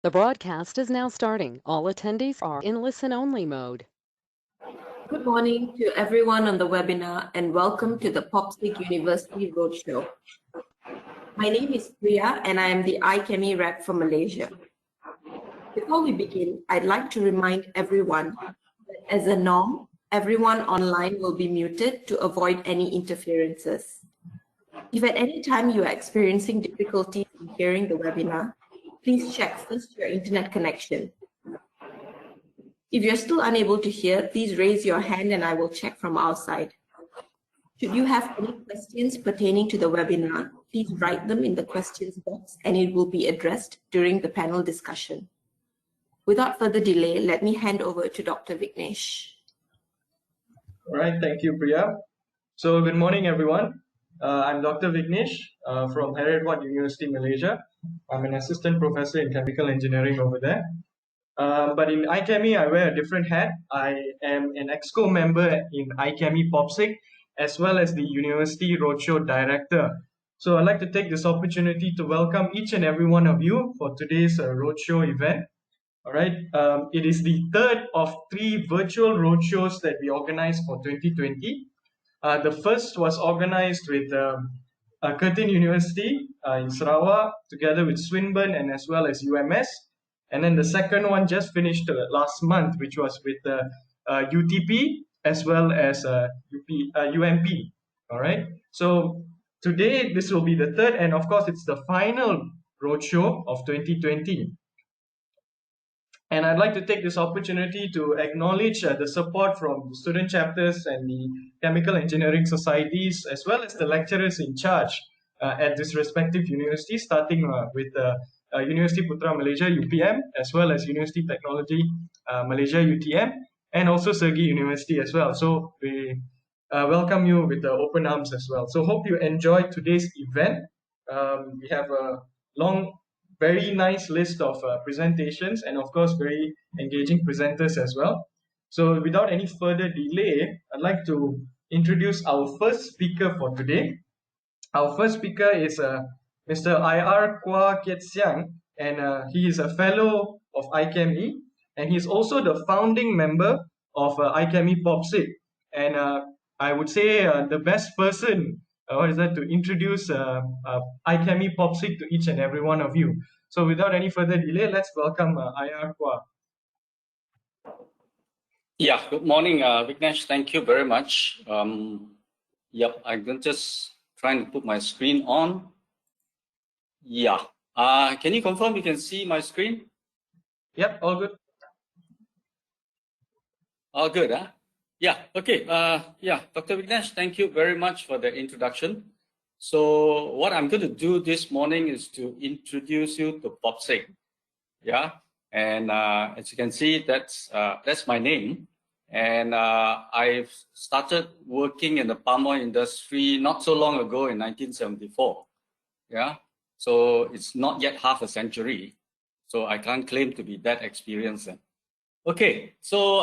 The broadcast is now starting. All attendees are in listen-only mode. Good morning to everyone on the webinar and welcome to the POPSIC University Roadshow. My name is Priya and I am the iChemie rep for Malaysia. Before we begin, I'd like to remind everyone that as a norm, everyone online will be muted to avoid any interferences. If at any time you are experiencing difficulties in hearing the webinar, please check first your internet connection. If you're still unable to hear, please raise your hand and I will check from our side. Should you have any questions pertaining to the webinar, please write them in the questions box and it will be addressed during the panel discussion. Without further delay, let me hand over to Dr. Vignesh. All right, thank you, Priya. So good morning, everyone. I'm Dr. Vignesh from Heriot-Watt University, Malaysia. I'm an assistant professor in chemical engineering over there. But in iChemie, I wear a different hat. I am an EXCO member in iChemie POPSIC, as well as the University Roadshow Director. So I'd like to take this opportunity to welcome each and every one of you for today's Roadshow event. All right, it is the third of 3 virtual roadshows that we organized for 2020. The first was organized with Curtin University in Sarawak, together with Swinburne and as well as UMS. And then the second one just finished last month, which was with UTP as well as UMP. All right. So today, this will be the third, and of course, it's the final roadshow of 2020. And I'd like to take this opportunity to acknowledge the support from the student chapters and the chemical engineering societies, as well as the lecturers in charge at this respective university, starting with University Putra Malaysia, UPM, as well as University Technology Malaysia, UTM, and also SEGi University as well. So we welcome you with open arms as well. So hope you enjoyed today's event. We have a very nice list of presentations and of course very engaging presenters as well. So without any further delay, I'd like to introduce our first speaker for today. Our first speaker is Mr. I.R. Kwa Kiet Siang, and he is a fellow of iChemie, and he's also the founding member of iChemie POPSIC. And I would say the best person to introduce iChemie POPSIC to each and every one of you. So without any further delay, let's welcome I.R. Kwa. Yeah, good morning, Vignesh. Thank you very much. Yep, I'm just trying to put my screen on. Yeah. Can you confirm you can see my screen? Yep, all good. All good, huh? Yeah, okay. Yeah, Dr. Vignesh, thank you very much for the introduction. So what I'm going to do this morning is to introduce you to POPSIC. Yeah, and as you can see, that's my name. And I've started working in the palm oil industry not so long ago in 1974. Yeah, so it's not yet half a century. So I can't claim to be that experienced. Okay, so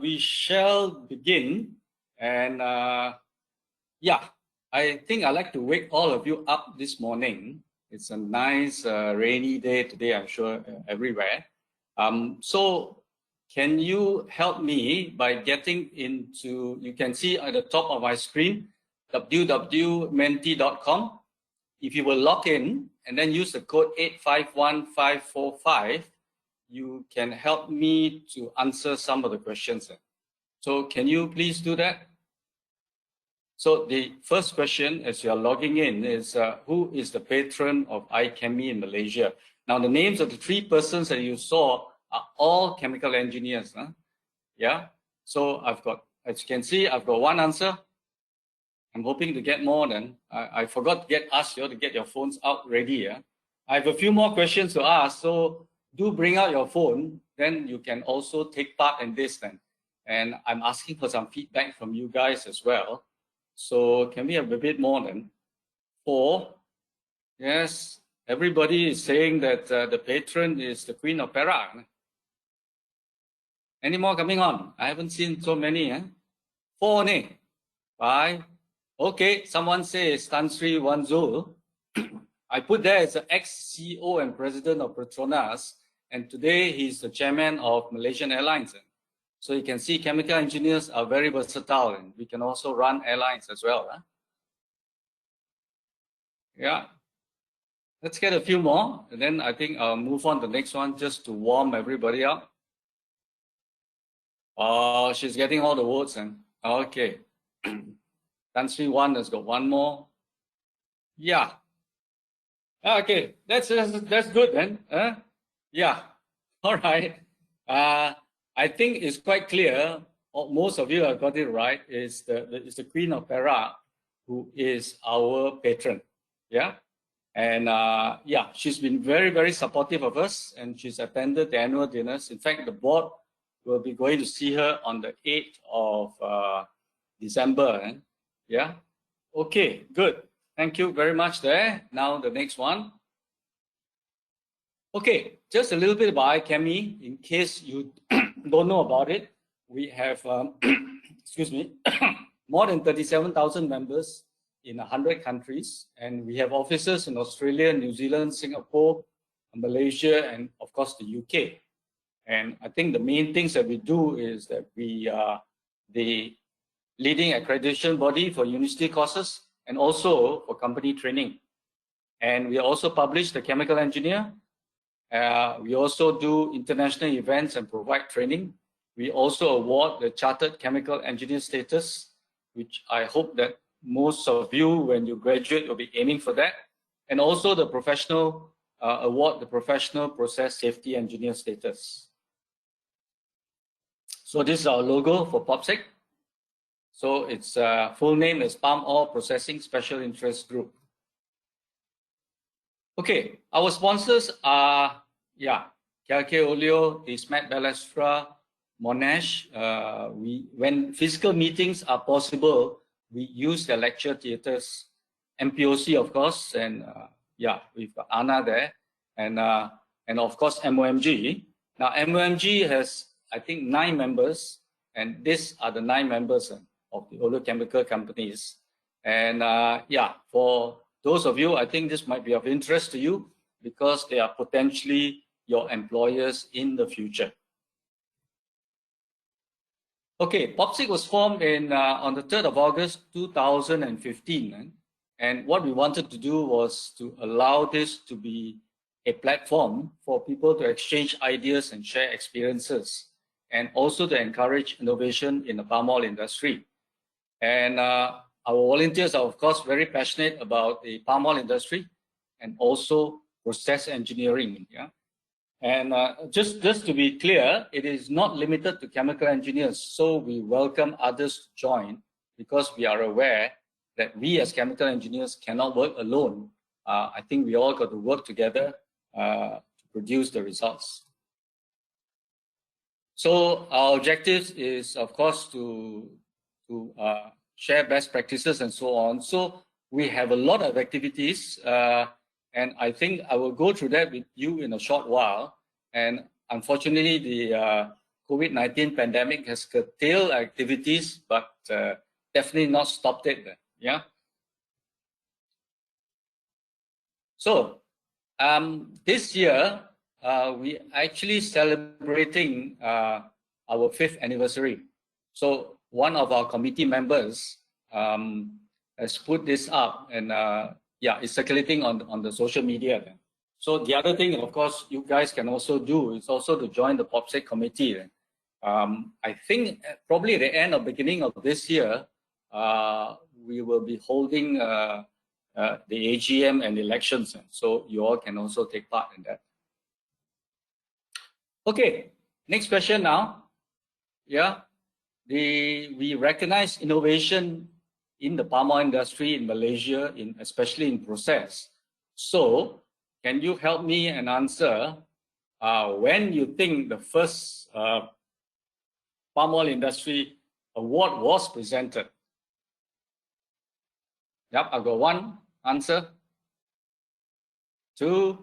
we shall begin. And yeah, I think I'd like to wake all of you up this morning. It's a nice rainy day today, I'm sure, everywhere. So can you help me by getting into, you can see at the top of my screen, www.menti.com. If you will log in and then use the code 851545, you can help me to answer some of the questions. So can you please do that? So the first question as you are logging in is, who is the patron of iChemie in Malaysia? Now the names of the 3 persons that you saw are all chemical engineers. Huh? Yeah, so I've got, as you can see, I've got 1 answer. I'm hoping to get more than, I forgot to ask you to get your phones out ready. Yeah? I have a few more questions to ask, so do bring out your phone, then you can also take part in this then. And I'm asking for some feedback from you guys as well. So can we have a bit more than 4? Yes, everybody is saying that the patron is the Queen of Perak. Any more coming on? I haven't seen so many. 4 only. 5. Okay, someone says Tan Sri Wanzul. I put there as the ex-CEO and president of Petronas and today he's the chairman of Malaysian Airlines. So you can see chemical engineers are very versatile, and we can also run airlines as well. Yeah. Let's get a few more, and then I think I'll move on to the next one just to warm everybody up. Oh, she's getting all the votes, and okay. Tan Sri Wan has got one more. Yeah. Okay, that's good then. Yeah. All right. I think it's quite clear. Most of you have got it right. It's the Queen of Perak, who is our patron. Yeah. And yeah, she's been very, very supportive of us, and she's attended the annual dinners. In fact, the board will be going to see her on the 8th of December. Yeah. Okay, good. Thank you very much there. Now the next one. Okay, just a little bit about iChemie, in case you don't know about it. We have, excuse me, more than 37,000 members in 100 countries, and we have offices in Australia, New Zealand, Singapore, Malaysia, and of course the UK. And I think the main things that we do is that we are the leading accreditation body for university courses and also for company training. And we also publish the Chemical Engineer. We also do international events and provide training. We also award the Chartered Chemical Engineer status, which I hope that most of you, when you graduate, will be aiming for that. And also the professional award, the Professional Process Safety Engineer status. So this is our logo for POPSEC. So its full name is Palm Oil Processing Special Interest Group. Okay, our sponsors are, yeah, KLK Oleo, the Smet Balestra, Monash. When physical meetings are possible, we use the lecture theatres, MPOC, of course, and yeah, we've got Anna there, and of course MOMG. Now MOMG has, I think, 9 members, and these are the 9 members of the oleochemical companies. And yeah, for those of you, I think this might be of interest to you because they are potentially your employers in the future. Okay, POPSEC was formed on the 3rd of August 2015. And what we wanted to do was to allow this to be a platform for people to exchange ideas and share experiences, and also to encourage innovation in the palm oil industry. And our volunteers are, of course, very passionate about the palm oil industry and also process engineering. Yeah? And just to be clear, it is not limited to chemical engineers. So we welcome others to join because we are aware that we as chemical engineers cannot work alone. I think we all got to work together to produce the results. So our objective is, of course, to share best practices and so on. So we have a lot of activities, and I think I will go through that with you in a short while. And unfortunately, the COVID-19 pandemic has curtailed activities, but definitely not stopped it. Yeah. So this year, we actually celebrating our 5th anniversary. So one of our committee members has put this up, and yeah, it's circulating on the social media. So the other thing, of course, you guys can also do is also to join the POPSEC committee. I think probably at the end or beginning of this year, we will be holding the AGM and elections. So you all can also take part in that. Okay, next question now. Yeah, we recognize innovation in the palm oil industry in Malaysia, especially in process. So can you help me and answer when you think the first palm oil industry award was presented? Yep, I've got 1 answer, 2,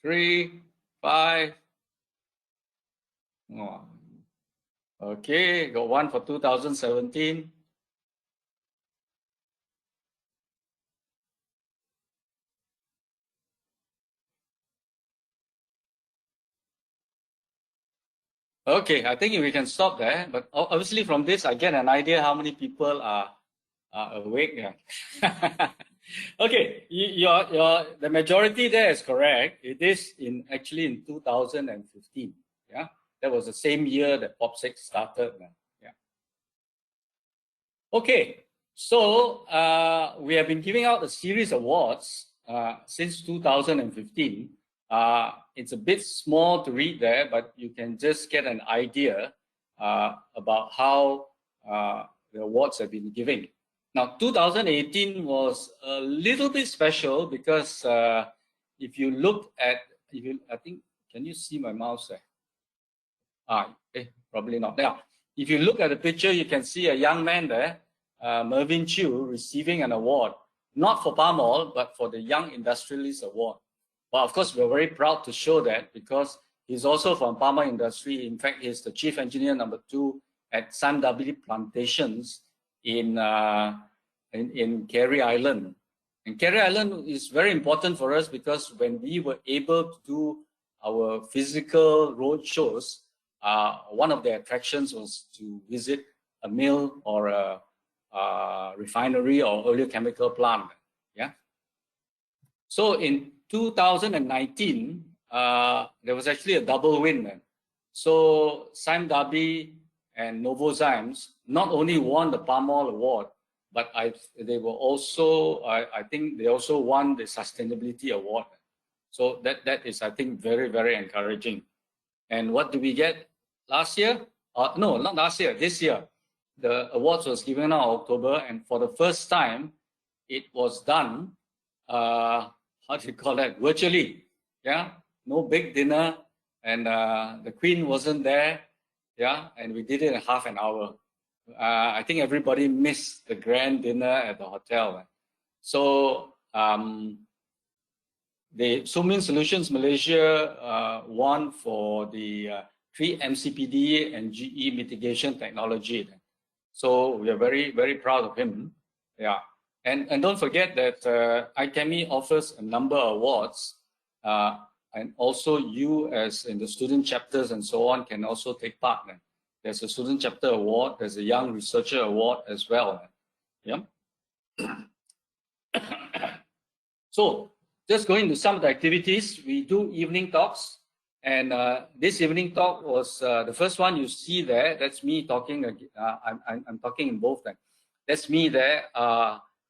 3, 5. Oh. Okay, got 1 for 2017. Okay, I think we can stop there. But obviously, from this, I get an idea how many people are awake. Yeah. Okay, the majority there is correct. It is actually in 2015. Yeah, that was the same year that POP6 started. Yeah. Okay, so we have been giving out a series of awards since 2015. It's a bit small to read there, but you can just get an idea about how the awards have been giving. Now, 2018 was a little bit special because if you look at, I think, can you see my mouse there? Probably not. Now, if you look at the picture, you can see a young man there, Mervyn Chew, receiving an award, not for palm oil, but for the Young Industrialist Award. Well, of course, we're very proud to show that because he's also from palm oil industry. In fact, he's the chief engineer number 2 at SEGi Plantations in Carey Island. And Carey Island is very important for us because when we were able to do our physical road shows, one of the attractions was to visit a mill or a refinery or oleochemical plant. Yeah. So in 2019, there was actually a double win. So SEGi and Novozymes not only won the Palm Oil Award, but they were also, I think they also won the Sustainability Award. So that is, I think, very, very encouraging. And what did we get last year? No, not last year, this year. The awards was given out in October, and for the first time, it was done, how do you call that, virtually. Yeah, no big dinner, and the Queen wasn't there. Yeah, and we did it in half an hour. I think everybody missed the grand dinner at the hotel. So the Sumin Solutions Malaysia won for the 3 MCPD and GE mitigation technology. So we are very, very proud of him. Yeah. And don't forget that iChemie offers a number of awards. And also you as in the student chapters and so on can also take part. There's a student chapter award. There's a young researcher award as well. Yeah. So just going to some of the activities, we do evening talks. And this evening talk was the first one you see there. That's me talking. I'm talking in both them. That's me there.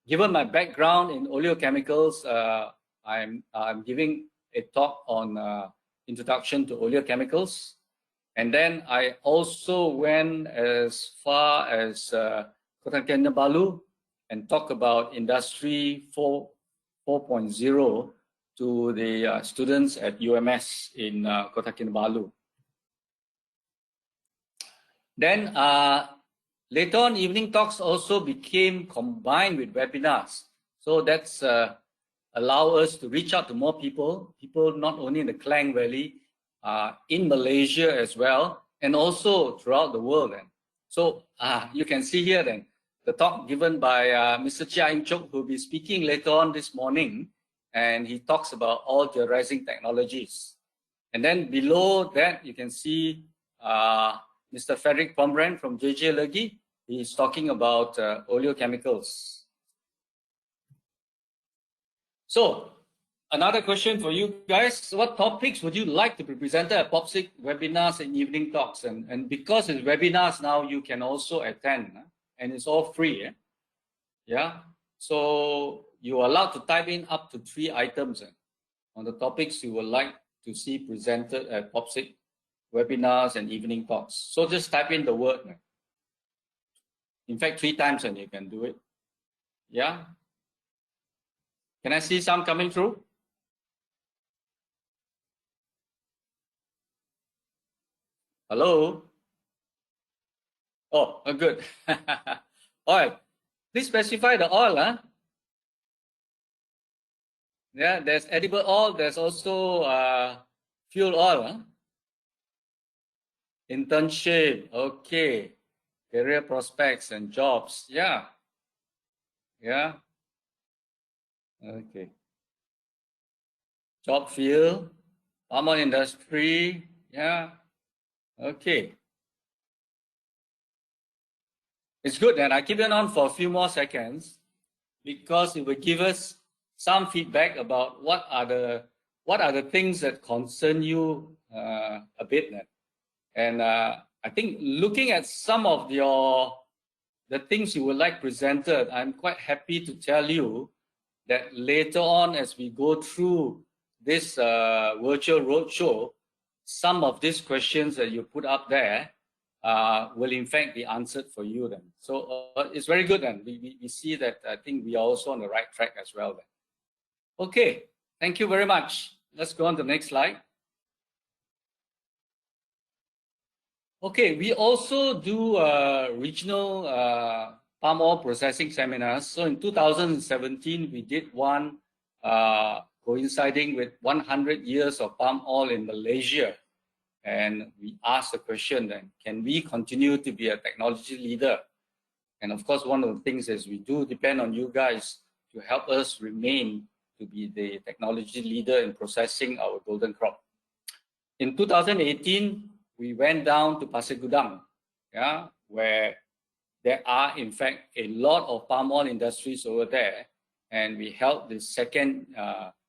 Given my background in oleochemicals, I'm giving a talk on introduction to oleochemicals. And then I also went as far as Kota Kinabalu and talk about Industry 4.0 to the students at UMS in Kota Kinabalu. Then later on, evening talks also became combined with webinars. So that's allow us to reach out to more people not only in the Klang Valley, in Malaysia as well, and also throughout the world. So you can see here then, the talk given by Mr. Chia Ing Chok, who will be speaking later on this morning, and he talks about all the rising technologies. And then below that, you can see Mr. Frederick Pombran from JJ Legi. He's talking about oleochemicals. So another question for you guys, what topics would you like to be presented at POP6 webinars and evening talks? And because it's webinars now, you can also attend, and it's all free. Yeah, so you're allowed to type in up to 3 items on the topics you would like to see presented at POP6 webinars and evening talks. So just type in the word. In fact, 3 times and you can do it. Yeah. Can I see some coming through? Hello? Oh, good. Oil. Please specify the oil. Yeah, there's edible oil. There's also fuel oil. Internship. Okay. Career prospects and jobs. Yeah. Yeah. Okay. Job field. Palm oil industry. Yeah. Okay. It's good, and I keep it on for a few more seconds because it will give us some feedback about what are the things that concern you a bit. And I think looking at some of the things you would like presented, I'm quite happy to tell you that later on as we go through this virtual roadshow, some of these questions that you put up there will in fact be answered for you then. So it's very good then. We see that I think we are also on the right track as well then. Okay, thank you very much. Let's go on to the next slide. Okay, we also do regional palm oil processing seminars. So in 2017, we did one coinciding with 100 years of palm oil in Malaysia. And we asked the question then, can we continue to be a technology leader? And of course, one of the things is we do depend on you guys to help us remain to be the technology leader in processing our golden crop. In 2018, we went down to Pasir Gudang, yeah, where there are in fact a lot of palm oil industries over there, and we held the second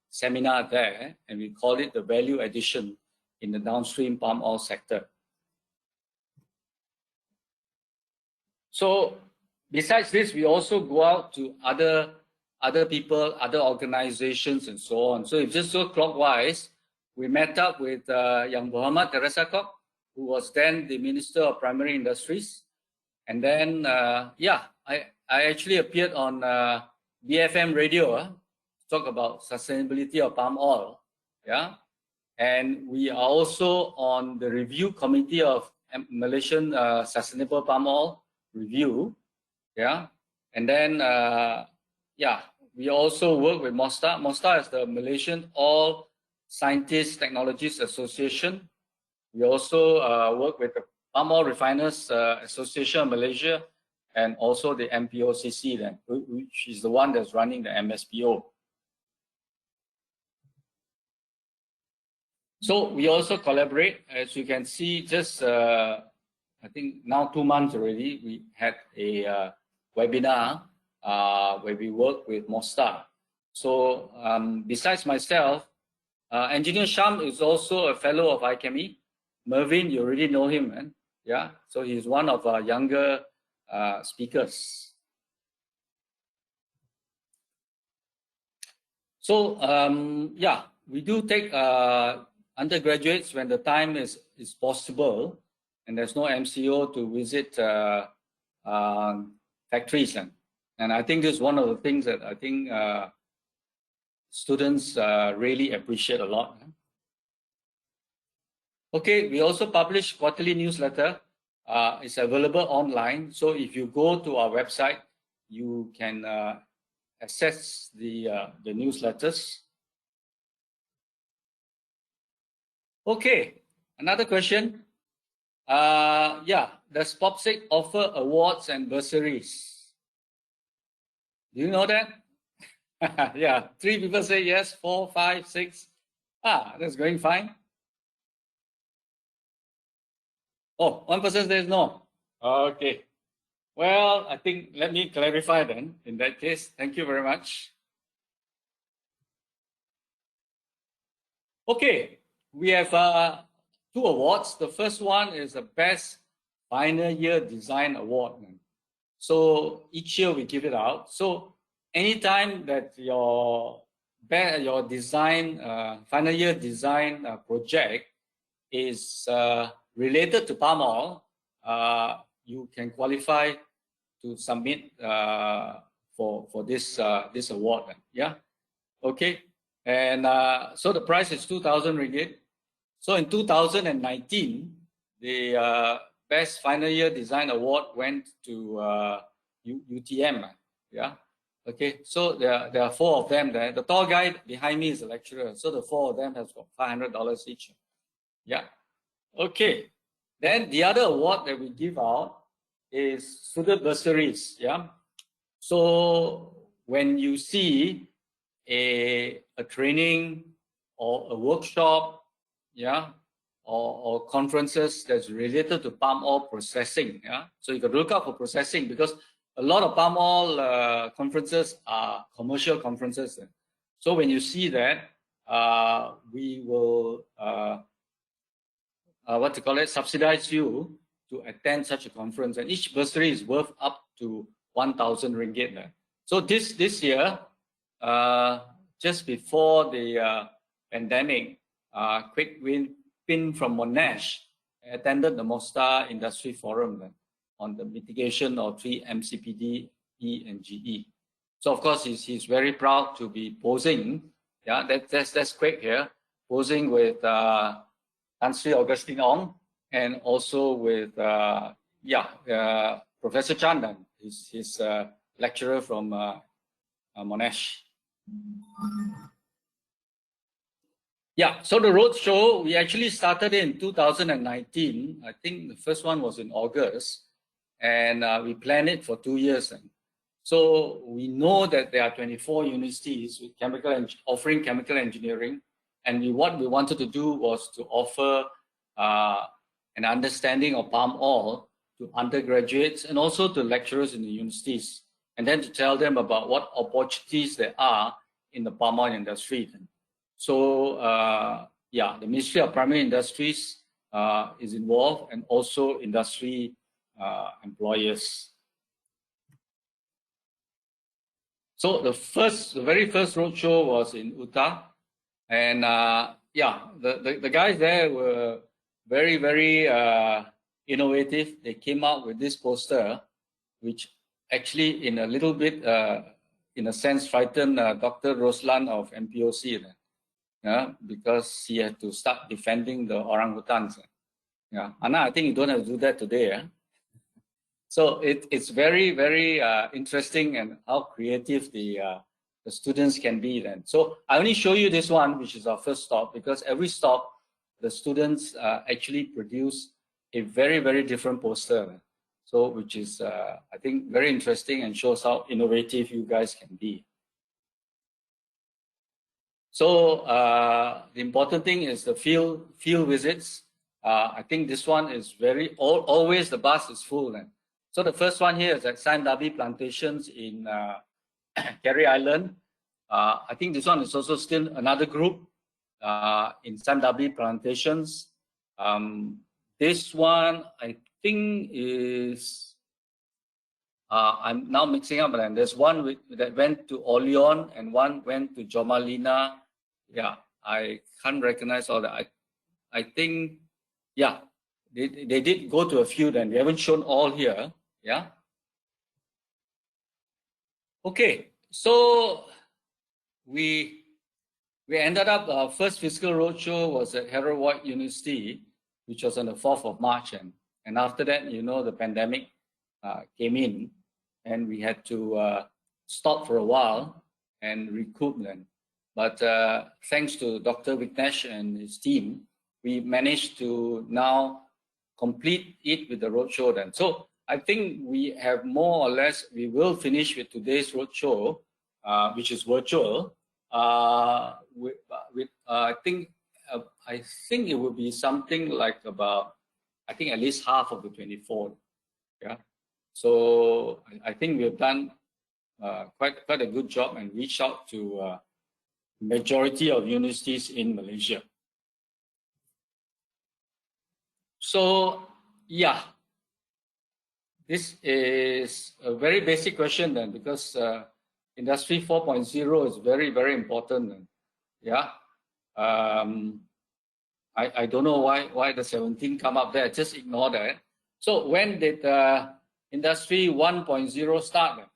seminar there, and we call it the value addition in the downstream palm oil sector. So besides this, we also go out to other people, other organizations, and so on. So if just so clockwise, we met up with Yang Muhammad Teresa Kok, who was then the Minister of Primary Industries. And then, yeah, I actually appeared on BFM radio to talk about sustainability of palm oil. Yeah. And we are also on the review committee of Malaysian Sustainable Palm Oil Review. Yeah. And then, yeah, we also work with MOSTA. MOSTA is the Malaysian Oil Scientists Technologies Association. We also work with the Palm Oil Refiners Association of Malaysia and also the MPOCC, then, which is the one that's running the MSPO. So we also collaborate, as you can see, just I think now 2 months already, we had a webinar where we work with MOSTA. So besides myself, Engineer Sham is also a fellow of IChemE. Mervyn, you already know him, man. Yeah, so he's one of our younger speakers. So yeah, we do take undergraduates when the time is possible, and there's no MCO to visit factories, and I think this is one of the things that I think students really appreciate a lot. Okay, we also publish quarterly newsletter. It's available online. So if you go to our website, you can access the newsletters. Okay, another question. Yeah, does POPSEG offer awards and bursaries? Do you know that? Yeah, 3 people say yes, 4, 5, 6. That's going fine. Oh, one person says no. Okay. Well, I think let me clarify then. In that case, thank you very much. Okay, we have 2 awards. The first one is the Best Final Year Design Award. So each year we give it out. So anytime that your design, final year design project is related to palm oil, you can qualify to submit for this award. Yeah, okay. And so the price is 2,000 ringgit. So in 2019, the Best Final Year Design Award went to UTM. Yeah, okay. So there are 4 of them there. The tall guy behind me is a lecturer. So the 4 of them has got $500 each. Yeah. Okay, then the other award that we give out is student bursaries. Yeah, so when you see a training or a workshop, yeah, or conferences that's related to palm oil processing. Yeah, so you can look out for processing because a lot of palm oil conferences are commercial conferences. So when you see that, we will subsidize you to attend such a conference, and each bursary is worth up to 1,000 ringgit. So this year, just before the pandemic, Quick Pin from Monash attended the Mostar Industry Forum on the mitigation of 3 MCPD, E and GE. So of course he's very proud to be posing. Yeah, that's Quick here, posing with Tan Sri Augustine Ong and also with Professor Chandan, his lecturer from Monash. Yeah, so the roadshow, we actually started in 2019. I think the first one was in August, and we planned it for 2 years. So we know that there are 24 universities with offering chemical engineering, and what we wanted to do was to offer an understanding of palm oil to undergraduates and also to lecturers in the universities, and then to tell them about what opportunities there are in the palm oil industry. So the Ministry of Primary Industries is involved, and also industry employers. So the very first roadshow was in Utah, and the guys there were very, very innovative. They came out with this poster, which actually in a little bit, in a sense, frightened Dr. Roslan of MPOC. Because he had to start defending the orangutans. Yeah, Anna, I think you don't have to do that today. So it's very, very interesting, and how creative the students can be then. So I only show you this one, which is our first stop, because every stop, the students actually produce a very, very different poster. So which is, I think, very interesting and shows how innovative you guys can be. So the important thing is the field visits. I think this one is always the bus is full. So the first one here is at Sandabi Plantations in Carey Island. I think this one is also still another group in Sandabi Plantations. This one I think is, I'm now mixing up, and there's one that went to Oleon and one went to Jomalina. Yeah, I can't recognize all that. I think, yeah, they did go to a few then. We haven't shown all here. Yeah. Okay, so we ended up, our first physical roadshow was at Harold White University, which was on the 4th of March. And after that, the pandemic came in, and we had to stop for a while and recoup then. But thanks to Dr. Vignesh and his team, we managed to now complete it with the roadshow then. So I think we have more or less, we will finish with today's roadshow, which is virtual. I think it would be something like about, I think at least half of the 24. Yeah. So I think we have done quite a good job and reached out to majority of universities in Malaysia. So yeah, this is a very basic question then, because Industry 4.0 is very, very important then. Yeah. I don't know why the 17 come up there. Just ignore that. So when did Industry 1.0 start then?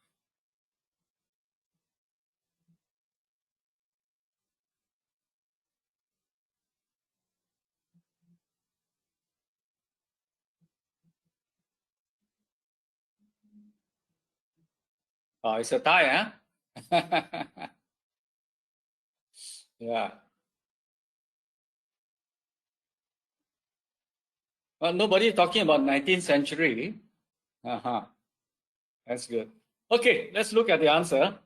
Oh, it's a tie, huh? Yeah. Well, nobody talking about 19th century. That's good. Okay, let's look at the answer.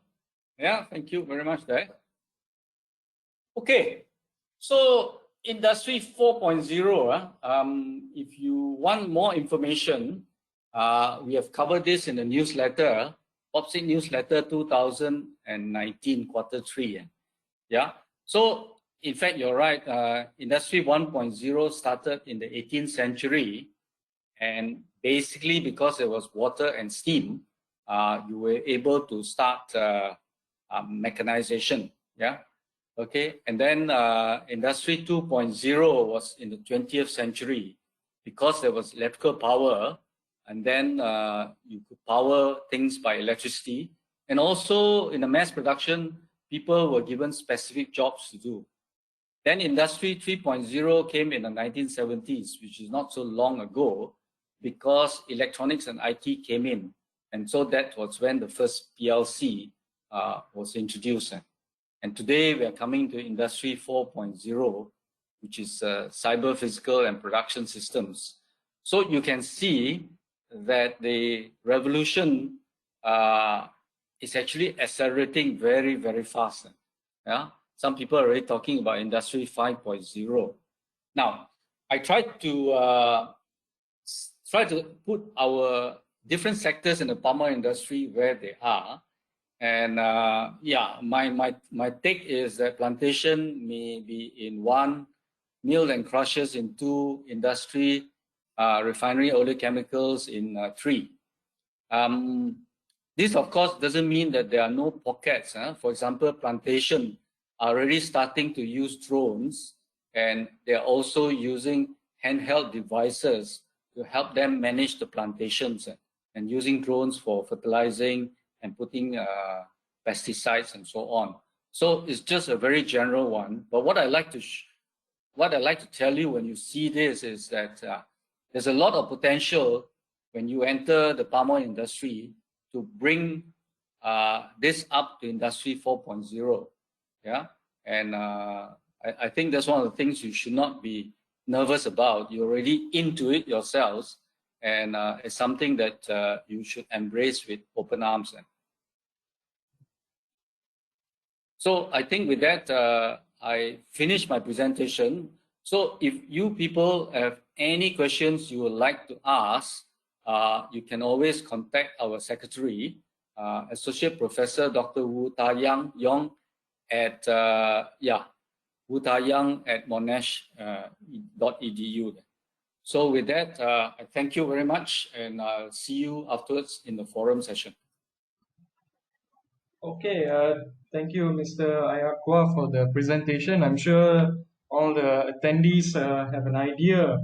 Yeah, thank you very much there. Okay, so Industry 4.0, if you want more information, we have covered this in the newsletter, POPSIG newsletter 2019 Q3. Yeah. So in fact, you're right. Industry 1.0 started in the 18th century, and basically because there was water and steam, you were able to start mechanization. Yeah. Okay. And then Industry 2.0 was in the 20th century because there was electrical power, and then you could power things by electricity. And also in the mass production, people were given specific jobs to do. Then Industry 3.0 came in the 1970s, which is not so long ago, because electronics and IT came in. And so that was when the first PLC was introduced. And today we are coming to Industry 4.0, which is cyber, physical, and production systems. So you can see that the revolution is actually accelerating very, very fast. Yeah? Some people are already talking about Industry 5.0. Now, I tried to put our different sectors in the palm oil industry where they are. And yeah, my take is that plantation may be in one, mill and crushers in two, industry, refinery, oleochemicals in three. This, of course, doesn't mean that there are no pockets. For example, plantation are already starting to use drones, and they're also using handheld devices to help them manage the plantations and using drones for fertilizing and putting pesticides and so on. So it's just a very general one. But what I like to tell you when you see this is that there's a lot of potential when you enter the palm oil industry to bring this up to Industry 4.0. Yeah, and I think that's one of the things you should not be nervous about. You're already into it yourselves, and it's something that you should embrace with open arms. So I think with that, I finished my presentation. So if you people have any questions you would like to ask, you can always contact our secretary, Associate Professor Dr. Wu Ta-Yang Yong at Wu Ta-Yang at monash.edu. So with that, I thank you very much, and I'll see you afterwards in the forum session. Okay, thank you, Mr. Ayakwa, for the presentation. I'm sure all the attendees have an idea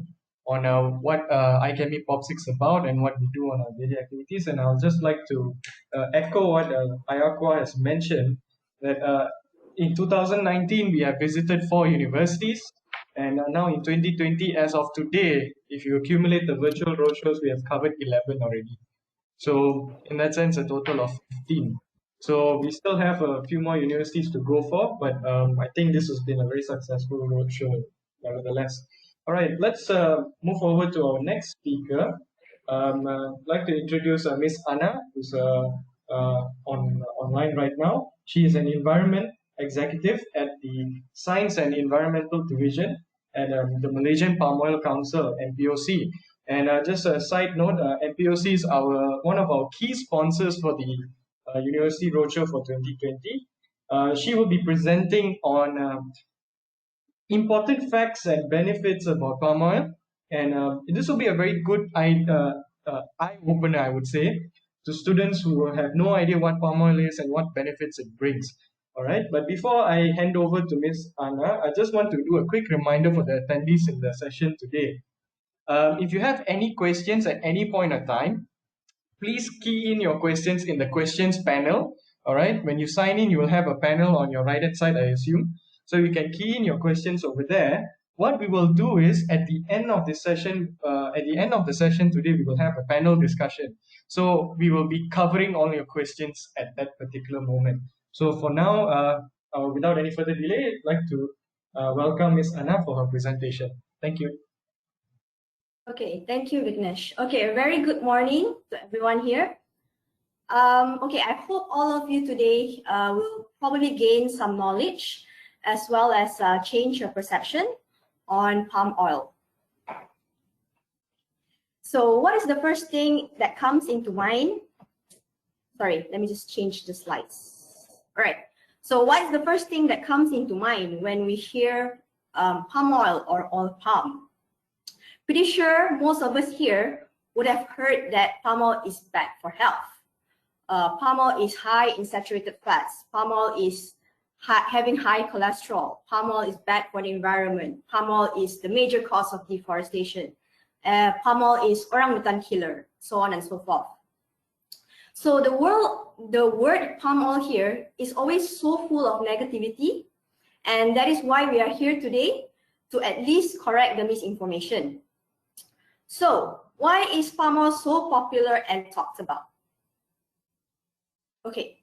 on what iChemie POPSIG is about and what we do on our daily activities. And I'll just like to echo what Ayakwa has mentioned, that in 2019, we have visited 4 universities. And now in 2020, as of today, if you accumulate the virtual roadshows, we have covered 11 already. So in that sense, a total of 15. So we still have a few more universities to go for, but I think this has been a very successful roadshow nevertheless. All right, let's move forward to our next speaker. I'd like to introduce Miss Anna, who's online right now. She is an environment executive at the Science and Environmental Division at the Malaysian Palm Oil Council, MPOC. And just a side note, MPOC is one of our key sponsors for the University Roadshow for 2020. She will be presenting on important facts and benefits about palm oil. And this will be a very good eye-opener, I would say, to students who have no idea what palm oil is and what benefits it brings. All right, but before I hand over to Ms. Anna, I just want to do a quick reminder for the attendees in the session today. If you have any questions at any point of time, please key in your questions in the questions panel. All right, when you sign in, you will have a panel on your right hand side, I assume. So you can key in your questions over there. What we will do is at the end of the session, today, we will have a panel discussion. So we will be covering all your questions at that particular moment. So for now, without any further delay, I'd like to welcome Ms. Anna for her presentation. Thank you. Okay, thank you, Vignesh. Okay, a very good morning to everyone here. Okay, I hope all of you today will probably gain some knowledge as well as change your perception on palm oil. So what is the first thing that comes into mind? Sorry, let me just change the slides. All right. So what is the first thing that comes into mind when we hear palm oil or oil palm? Pretty sure most of us here would have heard that palm oil is bad for health. Palm oil is high in saturated fats. Palm oil is having high cholesterol. Palm oil is bad for the environment. Palm oil is the major cause of deforestation. Palm oil is orangutan killer, so on and so forth. So the word palm oil here is always so full of negativity, and that is why we are here today to at least correct the misinformation. So why is palm oil so popular and talked about? Okay,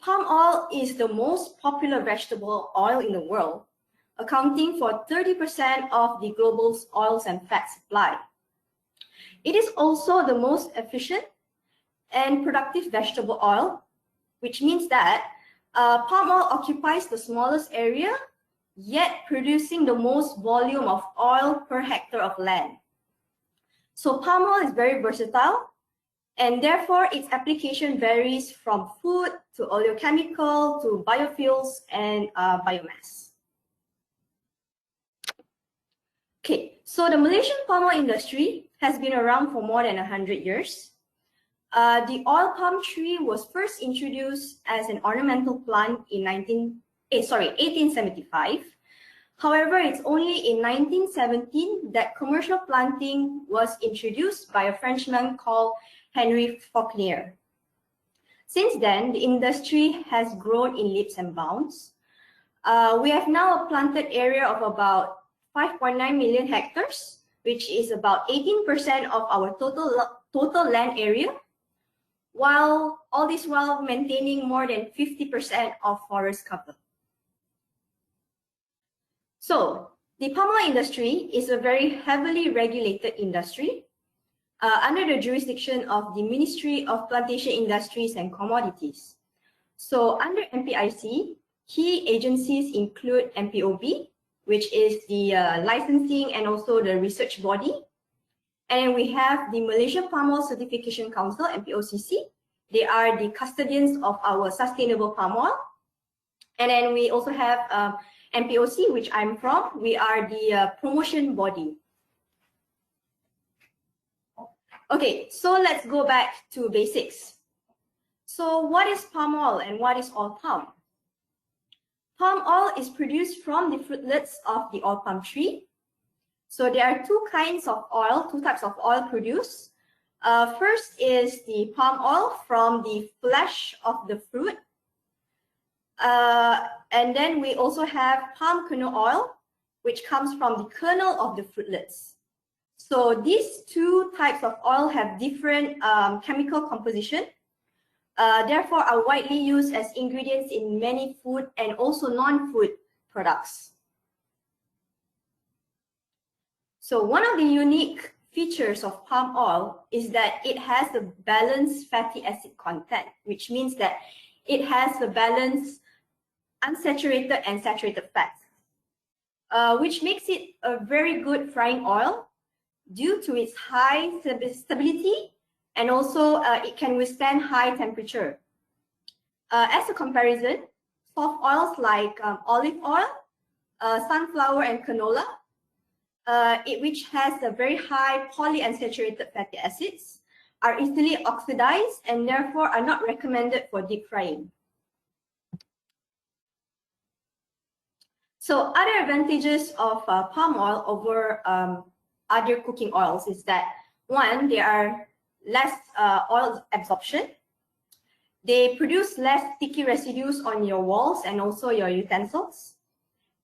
palm oil is the most popular vegetable oil in the world, accounting for 30% of the global oils and fat supply. It is also the most efficient and productive vegetable oil, which means that palm oil occupies the smallest area, yet producing the most volume of oil per hectare of land. So palm oil is very versatile, and therefore its application varies from food to oleochemical to biofuels and biomass. Okay, so the Malaysian palm oil industry has been around for more than 100 years. The oil palm tree was first introduced as an ornamental plant in 1875. However, it's only in 1917 that commercial planting was introduced by a Frenchman called Henry Fauquier. Since then, the industry has grown in leaps and bounds. We have now a planted area of about 5.9 million hectares, which is about 18% of our total land area, while maintaining more than 50% of forest cover. So the palm oil industry is a very heavily regulated industry under the jurisdiction of the Ministry of Plantation Industries and Commodities. So under MPIC, key agencies include MPOB, which is the licensing and also the research body. And we have the Malaysian Palm Oil Certification Council, MPOCC. They are the custodians of our sustainable palm oil. And then we also have MPOC, which I'm from. We are the promotion body. Okay, so let's go back to basics. So what is palm oil and what is oil palm? Palm oil is produced from the fruitlets of the oil palm tree. So there are two types of oil produced. First is the palm oil from the flesh of the fruit. And then we also have palm kernel oil, which comes from the kernel of the fruitlets. So these two types of oil have different chemical composition, therefore are widely used as ingredients in many food and also non-food products. So one of the unique features of palm oil is that it has a balanced fatty acid content, which means that it has a balanced unsaturated and saturated fats, which makes it a very good frying oil due to its high stability, and also it can withstand high temperature. As a comparison, soft oils like olive oil, sunflower and canola, which has a very high polyunsaturated fatty acids, are easily oxidized and therefore are not recommended for deep frying. So other advantages of palm oil over other cooking oils is that, one, they are less oil absorption. They produce less sticky residues on your walls and also your utensils.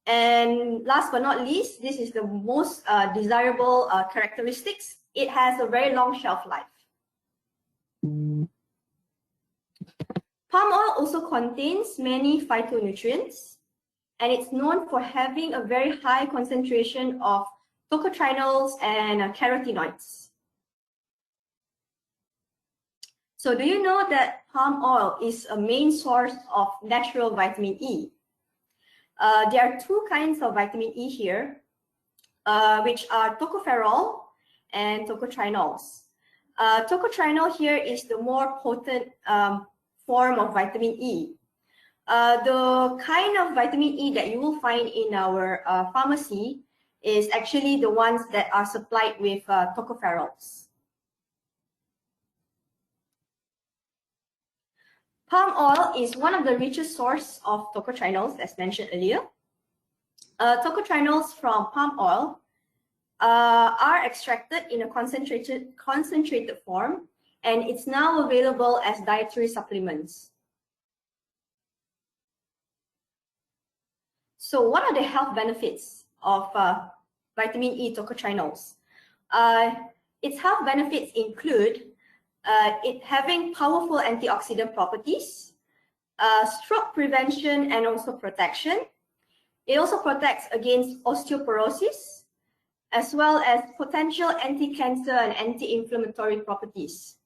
And last but not least, this is the most desirable characteristics. It has a very long shelf life. Palm oil also contains many phytonutrients, and it's known for having a very high concentration of tocotrienols and carotenoids. So do you know that palm oil is a main source of natural vitamin E? There are two kinds of vitamin E here. which are tocopherol and tocotrienols. Tocotrienol here is the more potent form of vitamin E. The kind of vitamin E that you will find in our pharmacy is actually the ones that are supplied with tocopherols. Palm oil is one of the richest source of tocotrienols, as mentioned earlier. Tocotrienols from palm oil are extracted in a concentrated form, and it's now available as dietary supplements. So what are the health benefits of vitamin E tocotrienols? Its health benefits include it having powerful antioxidant properties, stroke prevention and also protection. It also protects against osteoporosis, as well as potential anti-cancer and anti-inflammatory properties.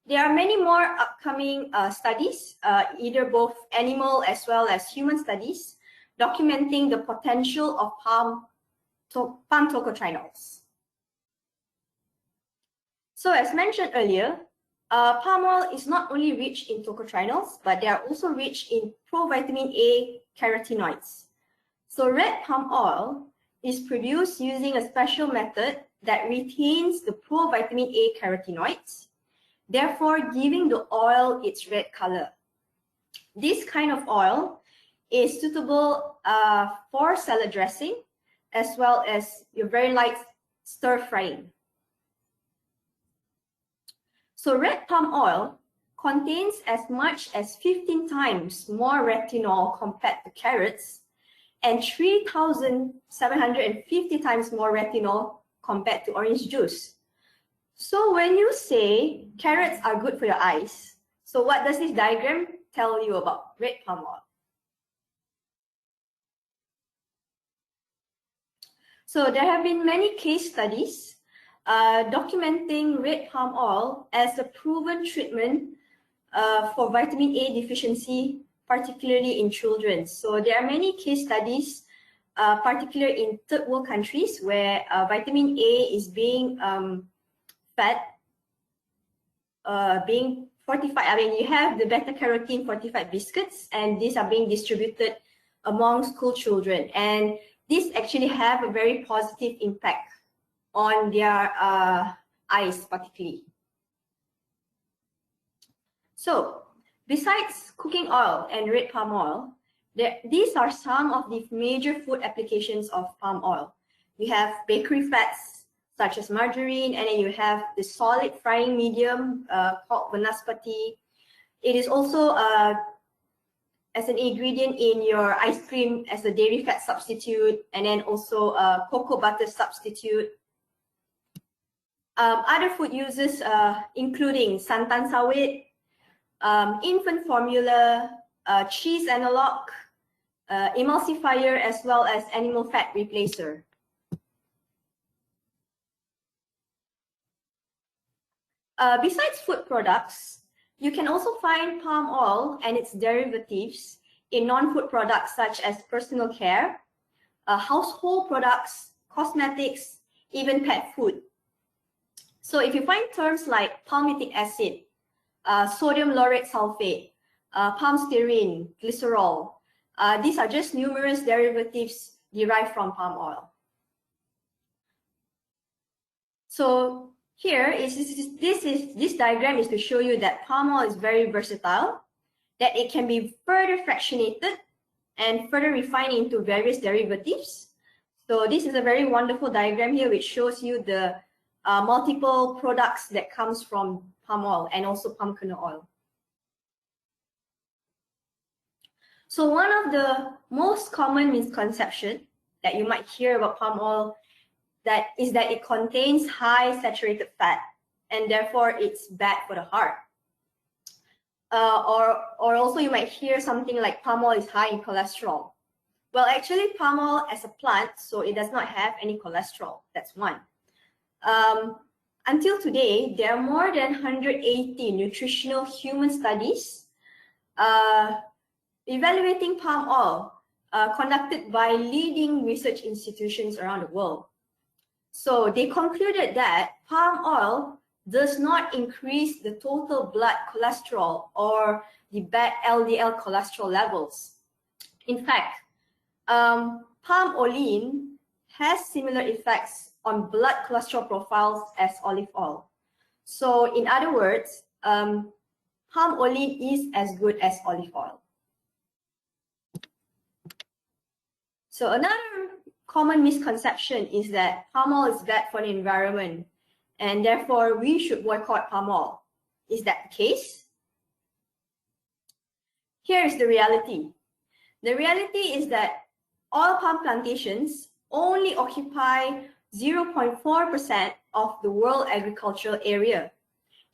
There are many more upcoming studies, either both animal as well as human studies, documenting the potential of palm tocotrienols. So as mentioned earlier, palm oil is not only rich in tocotrienols, but they are also rich in provitamin A carotenoids. So red palm oil is produced using a special method that retains the provitamin A carotenoids, therefore giving the oil its red color. This kind of oil is suitable for salad dressing, as well as your very light stir frying. So red palm oil contains as much as 15 times more retinol compared to carrots, and 3,750 times more retinol compared to orange juice. So when you say carrots are good for your eyes, so what does this diagram tell you about red palm oil? So there have been many case studies documenting red palm oil as a proven treatment for vitamin A deficiency, particularly in children. So there are many case studies, particularly in third world countries, where vitamin A is being fed, being fortified. I mean, you have the beta-carotene fortified biscuits, and these are being distributed among school children. And these actually have a very positive impact on their eyes, particularly. So, besides cooking oil and red palm oil, these are some of the major food applications of palm oil. You have bakery fats, such as margarine, and then you have the solid frying medium called vanaspati. It is also as an ingredient in your ice cream as a dairy fat substitute, and then also cocoa butter substitute. Other food uses including santan sawit, infant formula, cheese analog, emulsifier, as well as animal fat replacer. Besides food products, you can also find palm oil and its derivatives in non-food products such as personal care, household products, cosmetics, even pet food. So if you find terms like palmitic acid, sodium laurate sulfate, palm stearine, glycerol, these are just numerous derivatives derived from palm oil. So here this diagram is to show you that palm oil is very versatile, that it can be further fractionated and further refined into various derivatives. So this is a very wonderful diagram here, which shows you the multiple products that comes from palm oil and also palm kernel oil. So one of the most common misconceptions that you might hear about palm oil is that it contains high saturated fat, and therefore it's bad for the heart. Or also you might hear something like palm oil is high in cholesterol. Well, actually palm oil as a plant, so it does not have any cholesterol. That's one. Until today, there are more than 180 nutritional human studies evaluating palm oil conducted by leading research institutions around the world. So they concluded that palm oil does not increase the total blood cholesterol or the bad LDL cholesterol levels. In fact, palm olein has similar effects on blood cholesterol profiles as olive oil. So in other words, palm olein is as good as olive oil. So another common misconception is that palm oil is bad for the environment and therefore we should boycott palm oil. Is that the case? Here is the reality. The reality is that oil palm plantations only occupy 0.4% of the world agricultural area,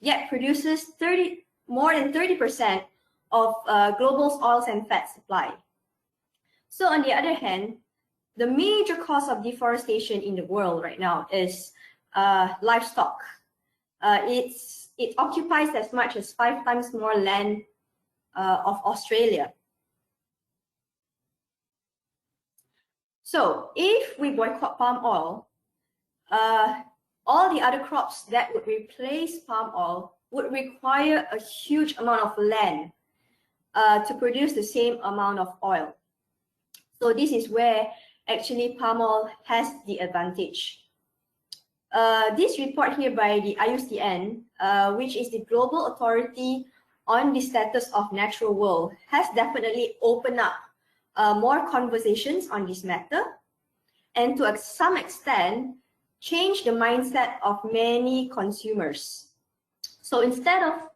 yet produces more than 30% of global oils and fat supply. So on the other hand, the major cause of deforestation in the world right now is livestock. It occupies as much as 5 times more land of Australia. So if we boycott palm oil, all the other crops that would replace palm oil would require a huge amount of land to produce the same amount of oil. So this is where actually palm oil has the advantage. This report here by the IUCN, which is the Global Authority on the Status of Natural World, has definitely opened up more conversations on this matter and to some extent change the mindset of many consumers. So instead of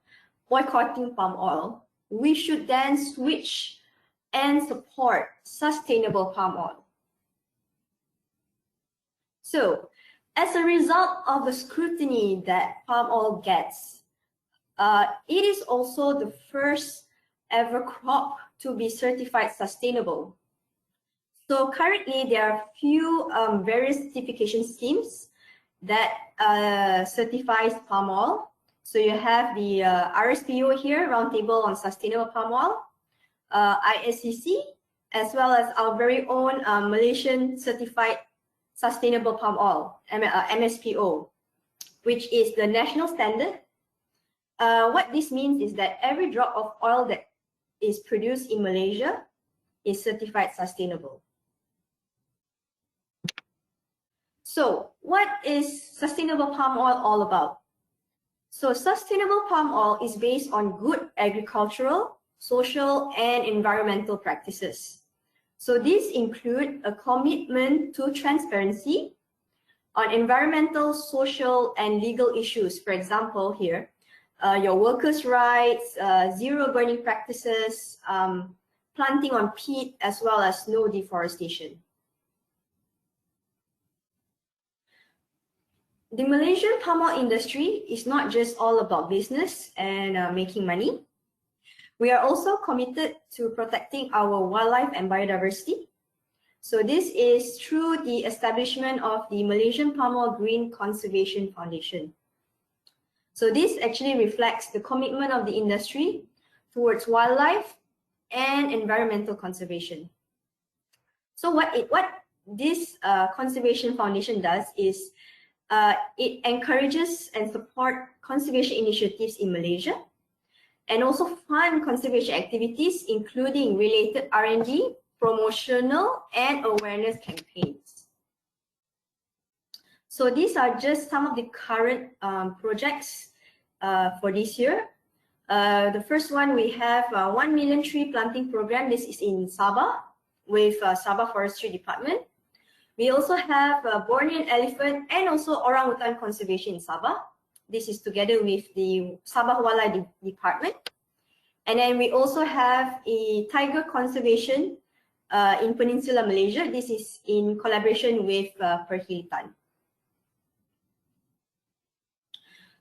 boycotting palm oil, we should then switch and support sustainable palm oil. So as a result of the scrutiny that palm oil gets, it is also the first ever crop to be certified sustainable. So currently there are few various certification schemes that certifies palm oil. So you have the RSPO here, Roundtable on Sustainable Palm Oil, ISCC, as well as our very own Malaysian Certified Sustainable Palm Oil, MSPO, which is the national standard. What this means is that every drop of oil that is produced in Malaysia is certified sustainable. So what is sustainable palm oil all about? So sustainable palm oil is based on good agricultural, social, and environmental practices. So these include a commitment to transparency on environmental, social, and legal issues. For example, here, your workers' rights, zero burning practices, planting on peat, as well as no deforestation. The Malaysian palm oil industry is not just all about business and making money. We are also committed to protecting our wildlife and biodiversity. So this is through the establishment of the Malaysian Palm Oil Green Conservation Foundation. So this actually reflects the commitment of the industry towards wildlife and environmental conservation. So what this conservation foundation does is it encourages and support conservation initiatives in Malaysia and also fund conservation activities, including related R&D, promotional, and awareness campaigns. So these are just some of the current projects for this year. The first one, we have 1 million tree planting program. This is in Sabah with Sabah Forestry Department. We also have Bornean elephant and also orangutan conservation in Sabah. This is together with the Sabah Wildlife Department. And then we also have a tiger conservation in Peninsula Malaysia. This is in collaboration with Perhiltan.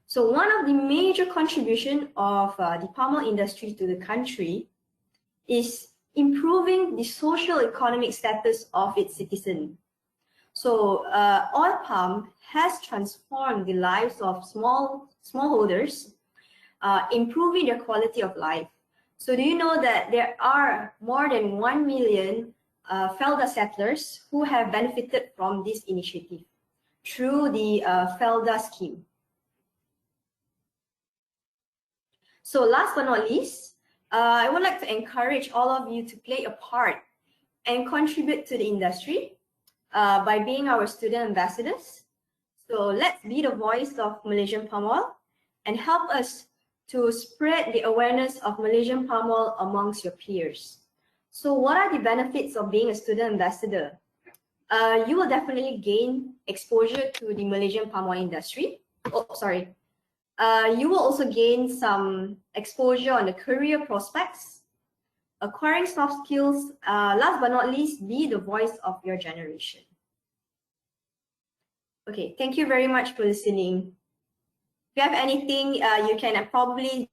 So one of the major contribution of the palm oil industry to the country is improving the social economic status of its citizens. So oil palm has transformed the lives of smallholders, improving their quality of life. So do you know that there are more than 1 million Felda settlers who have benefited from this initiative? through the FELDA scheme. So last but not least, I would like to encourage all of you to play a part and contribute to the industry by being our student ambassadors. So let's be the voice of Malaysian palm oil and help us to spread the awareness of Malaysian palm oil amongst your peers. So what are the benefits of being a student ambassador? You will definitely gain exposure to the Malaysian palm oil industry. You will also gain some exposure on the career prospects, acquiring soft skills. Last but not least, be the voice of your generation. Okay, thank you very much for listening. If you have anything, you can probably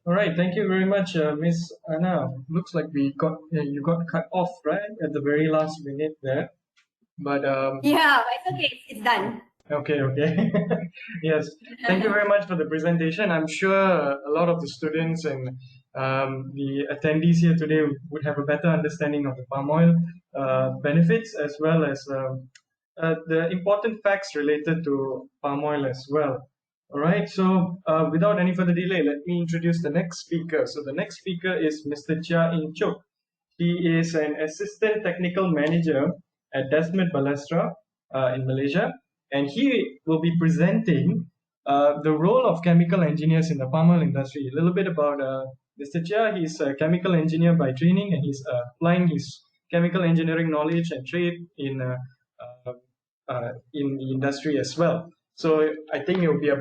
All right, thank you very much, Miss Anna. Looks like you got cut off right at the very last minute there, but yeah, it's okay, it's done. Okay. Yes, thank you very much for the presentation. I'm sure a lot of the students and the attendees here today would have a better understanding of the palm oil benefits as well as the important facts related to palm oil as well. All right, so without any further delay, let me introduce the next speaker. So the next speaker is Mr. Chia In Chok. He is an assistant technical manager at Desmet Balestra in Malaysia, and he will be presenting the role of chemical engineers in the palm oil industry. A little bit about Mr. Chia. He's a chemical engineer by training, and he's applying his chemical engineering knowledge and trade in the industry as well. So I think it will be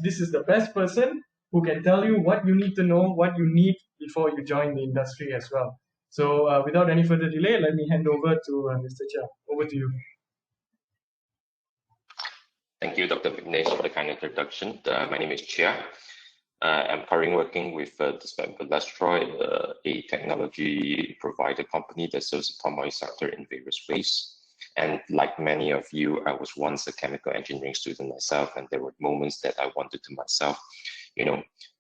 this is the best person who can tell you what you need to know, what you need before you join the industry as well. So without any further delay, let me hand over to Mr. Chia. Over to you. Thank you, Dr. Vignesh, for the kind introduction. My name is Chia. I'm currently working with Desmet Balestra, a technology provider company that serves the palm oil sector in various ways. And like many of you, I was once a chemical engineering student myself, and there were moments that I wanted to myself,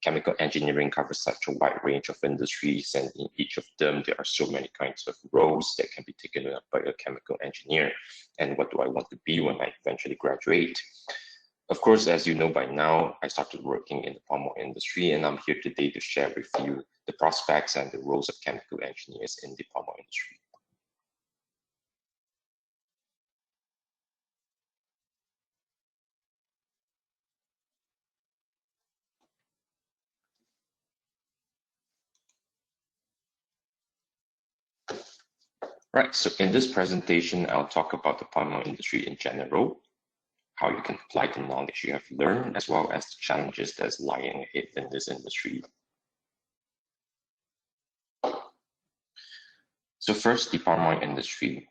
chemical engineering covers such a wide range of industries, and in each of them, there are so many kinds of roles that can be taken up by a chemical engineer. And what do I want to be when I eventually graduate? Of course, as you know by now, I started working in the palm oil industry, and I'm here today to share with you the prospects and the roles of chemical engineers in the palm oil industry. Right, so in this presentation, I'll talk about the palm oil industry in general, how you can apply the knowledge you have learned, as well as the challenges that's lying ahead in this industry. So first, the palm oil industry.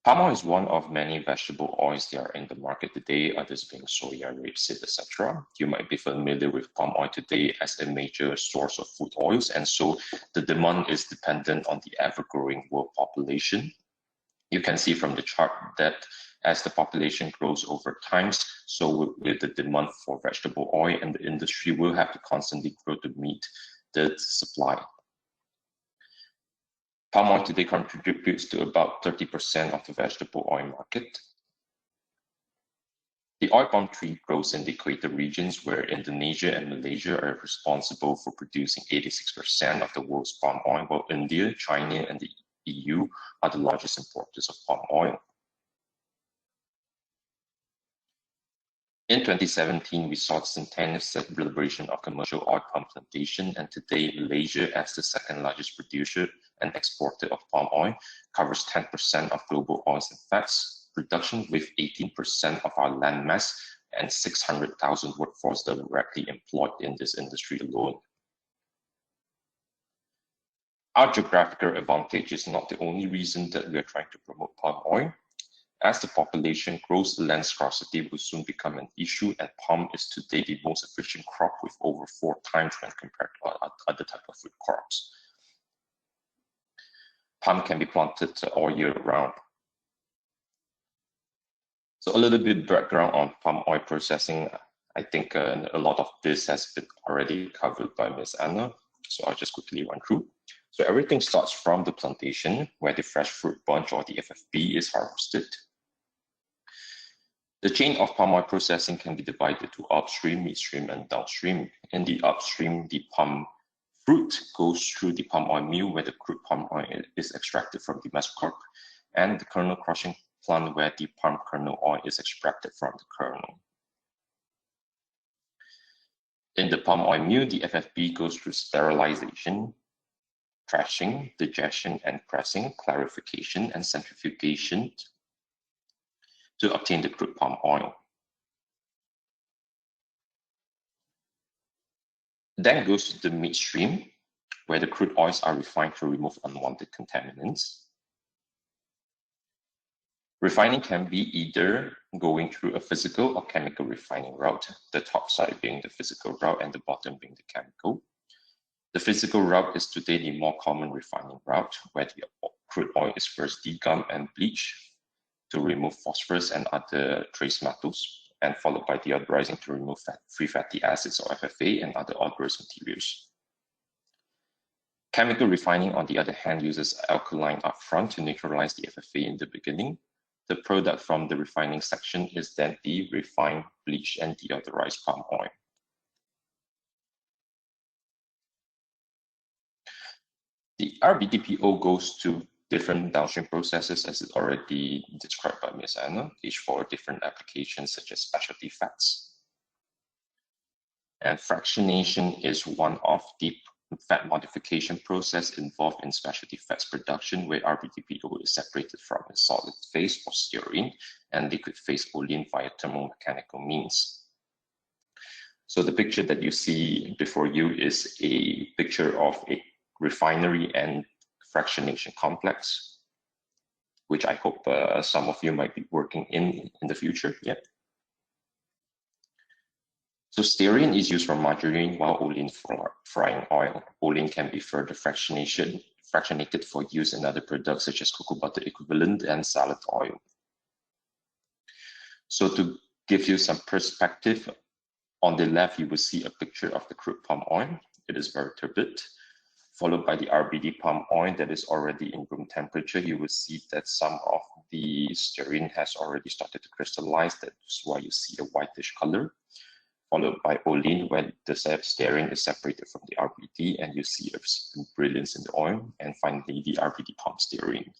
Palm oil is one of many vegetable oils that are in the market today, others being soya, rapeseed, etc. You might be familiar with palm oil today as a major source of food oils, and so the demand is dependent on the ever-growing world population. You can see from the chart that as the population grows over time, so with the demand for vegetable oil, and the industry will have to constantly grow to meet the supply. Palm oil today contributes to about 30% of the vegetable oil market. The oil palm tree grows in the equator regions, where Indonesia and Malaysia are responsible for producing 86% of the world's palm oil, while India, China, and the EU are the largest importers of palm oil. In 2017, we saw the centennial celebration of commercial oil palm plantation, and today Malaysia, as the second largest producer and exporter of palm oil, covers 10% of global oils and fats production, with 18% of our land mass and 600,000 workforce directly employed in this industry alone. Our geographical advantage is not the only reason that we are trying to promote palm oil. As the population grows, land scarcity will soon become an issue, and palm is today the most efficient crop, with over 4 times when compared to other types of food crops. Palm can be planted all year round. So a little bit background on palm oil processing. I think a lot of this has been already covered by Ms. Anna, so I'll just quickly run through. So everything starts from the plantation where the fresh fruit bunch or the FFB is harvested. The chain of palm oil processing can be divided to upstream, midstream, and downstream. In the upstream, the palm fruit goes through the palm oil mill where the crude palm oil is extracted from the mesocarp, and the kernel crushing plant where the palm kernel oil is extracted from the kernel. In the palm oil mill, the FFB goes through sterilization, thrashing, digestion and pressing, clarification, and centrifugation to obtain the crude palm oil. Then goes to the midstream, where the crude oils are refined to remove unwanted contaminants. Refining can be either going through a physical or chemical refining route, the top side being the physical route and the bottom being the chemical. The physical route is today the more common refining route, where the crude oil is first degummed and bleached to remove phosphorus and other trace metals, and followed by deodorizing to remove free fatty acids or FFA and other odorous materials. Chemical refining, on the other hand, uses alkaline upfront to neutralize the FFA in the beginning. The product from the refining section is then the refined, bleached, and deodorized palm oil. The RBDPO goes to different downstream processes, as is already described by Ms. Anna, each for different applications such as specialty fats. And fractionation is one of the fat modification process involved in specialty fats production, where RBDPO is separated from a solid phase or stearine and liquid phase olein via thermomechanical means. So the picture that you see before you is a picture of a refinery and fractionation complex, which I hope some of you might be working in the future. Yep. So stearine is used for margarine, while olein for frying oil. Olein can be further fractionated for use in other products such as cocoa butter equivalent and salad oil. So to give you some perspective, on the left you will see a picture of the crude palm oil. It is very turbid, followed by the RBD palm oil that is already in room temperature. You will see that some of the stearine has already started to crystallize. That's why you see a whitish color. Followed by olein, where the stearine is separated from the RBD, and you see a brilliance in the oil. And finally, the RBD palm stearine.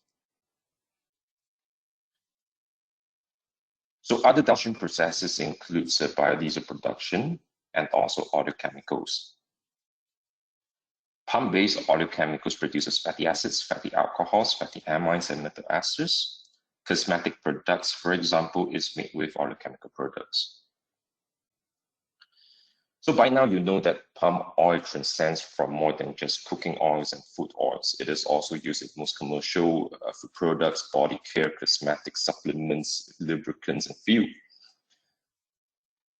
So other downstream processes include biodiesel production and also oleochemicals. Palm-based oleochemicals produces fatty acids, fatty alcohols, fatty amines, and methyl esters. Cosmetic products, for example, is made with oleochemical products. So by now you know that palm oil transcends from more than just cooking oils and food oils. It is also used in most commercial food products, body care, cosmetics, supplements, lubricants, and fuel.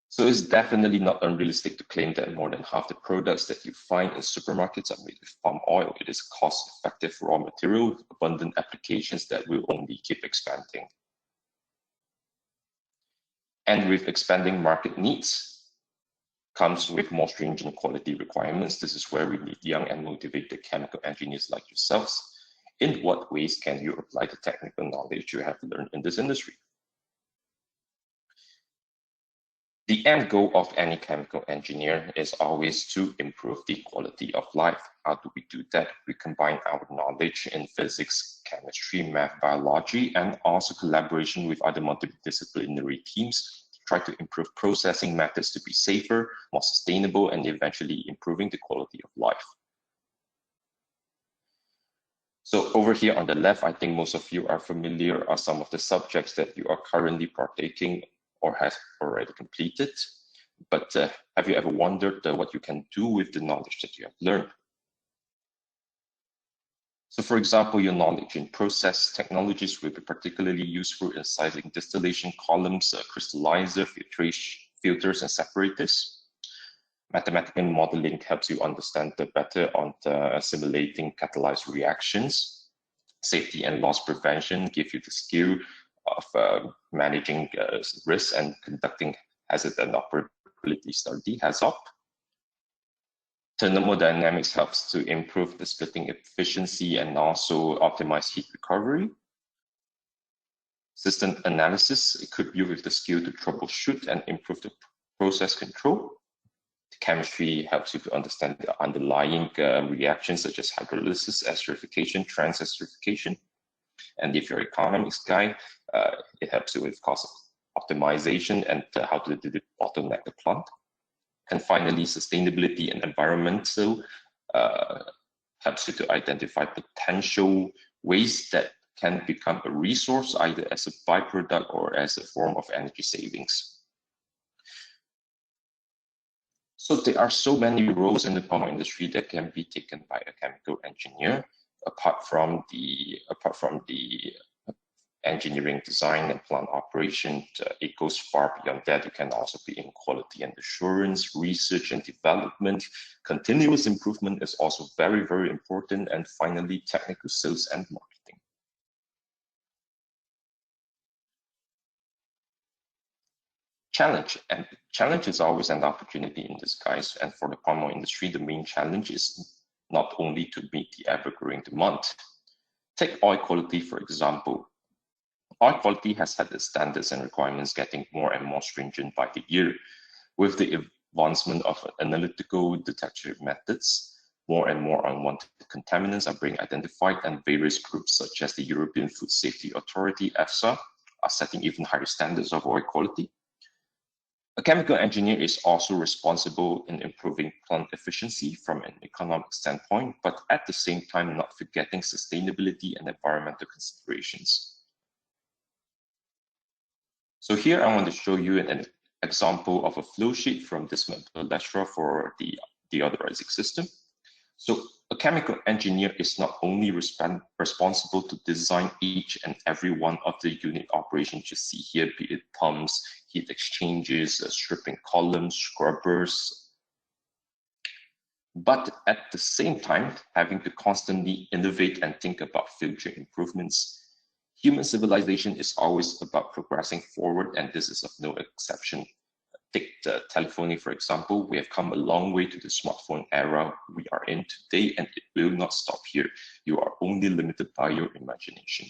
So it's definitely not unrealistic to claim that more than half the products that you find in supermarkets are made with palm oil. It is cost-effective raw material with abundant applications that will only keep expanding. And with expanding market needs, comes with more stringent quality requirements. This is where we need young and motivated chemical engineers like yourselves. In what ways can you apply the technical knowledge you have learned in this industry? The end goal of any chemical engineer is always to improve the quality of life. How do we do that? We combine our knowledge in physics, chemistry, math, biology, and also collaboration with other multidisciplinary teams, try to improve processing methods to be safer, more sustainable, and eventually improving the quality of life. So over here on the left, I think most of you are familiar are some of the subjects that you are currently partaking or have already completed. But have you ever wondered what you can do with the knowledge that you have learned? So for example, your knowledge in process technologies will be particularly useful in sizing distillation columns, crystallizer, filters, and separators. Mathematical modeling helps you understand better on simulating catalyzed reactions. Safety and loss prevention give you the skill managing risks and conducting hazard and operability study, HAZOP. Thermodynamics helps to improve the splitting efficiency and also optimize heat recovery. System analysis equip you with the skill to troubleshoot and improve the process control. Chemistry helps you to understand the underlying reactions such as hydrolysis, esterification, trans-esterification. And if you're an economics guy, it helps you with cost optimization and how to bottleneck the plant. And finally, sustainability and environmental helps you to identify potential ways that can become a resource either as a byproduct or as a form of energy savings. So there are so many roles in the power industry that can be taken by a chemical engineer, apart from the engineering design and plant operation. It goes far beyond that. You can also be in quality and assurance, research and development. Continuous improvement is also very, very important. And finally, technical sales and marketing. Challenge is always an opportunity in disguise, and for the palm oil industry, the main challenge is not only to meet the ever-growing demand. Take oil quality, for example. Oil quality has had the standards and requirements getting more and more stringent by the year. With the advancement of analytical detection methods, more and more unwanted contaminants are being identified, and various groups such as the European Food Safety Authority, EFSA, are setting even higher standards of oil quality. A chemical engineer is also responsible in improving plant efficiency from an economic standpoint, but at the same time not forgetting sustainability and environmental considerations. So here I want to show you an example of a flow sheet from this cholesterol for the deodorizing system. So a chemical engineer is not only responsible to design each and every one of the unit operations you see here, be it pumps, heat exchangers, stripping columns, scrubbers, but at the same time, having to constantly innovate and think about future improvements. Human civilization is always about progressing forward, and this is of no exception. Take the telephony, for example. We have come a long way to the smartphone era we are in today, and it will not stop here. You are only limited by your imagination.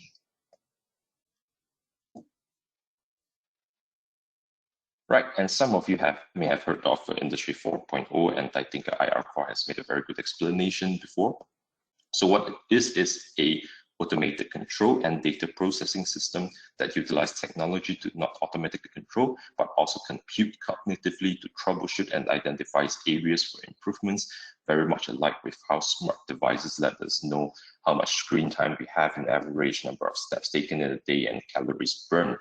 Right, and some of you may have heard of Industry 4.0, and I think IR Core has made a very good explanation before. So what it is a automated control and data processing system that utilize technology to not automatically control, but also compute cognitively to troubleshoot and identify areas for improvements, very much alike with how smart devices let us know how much screen time we have, an average number of steps taken in a day, and calories burned.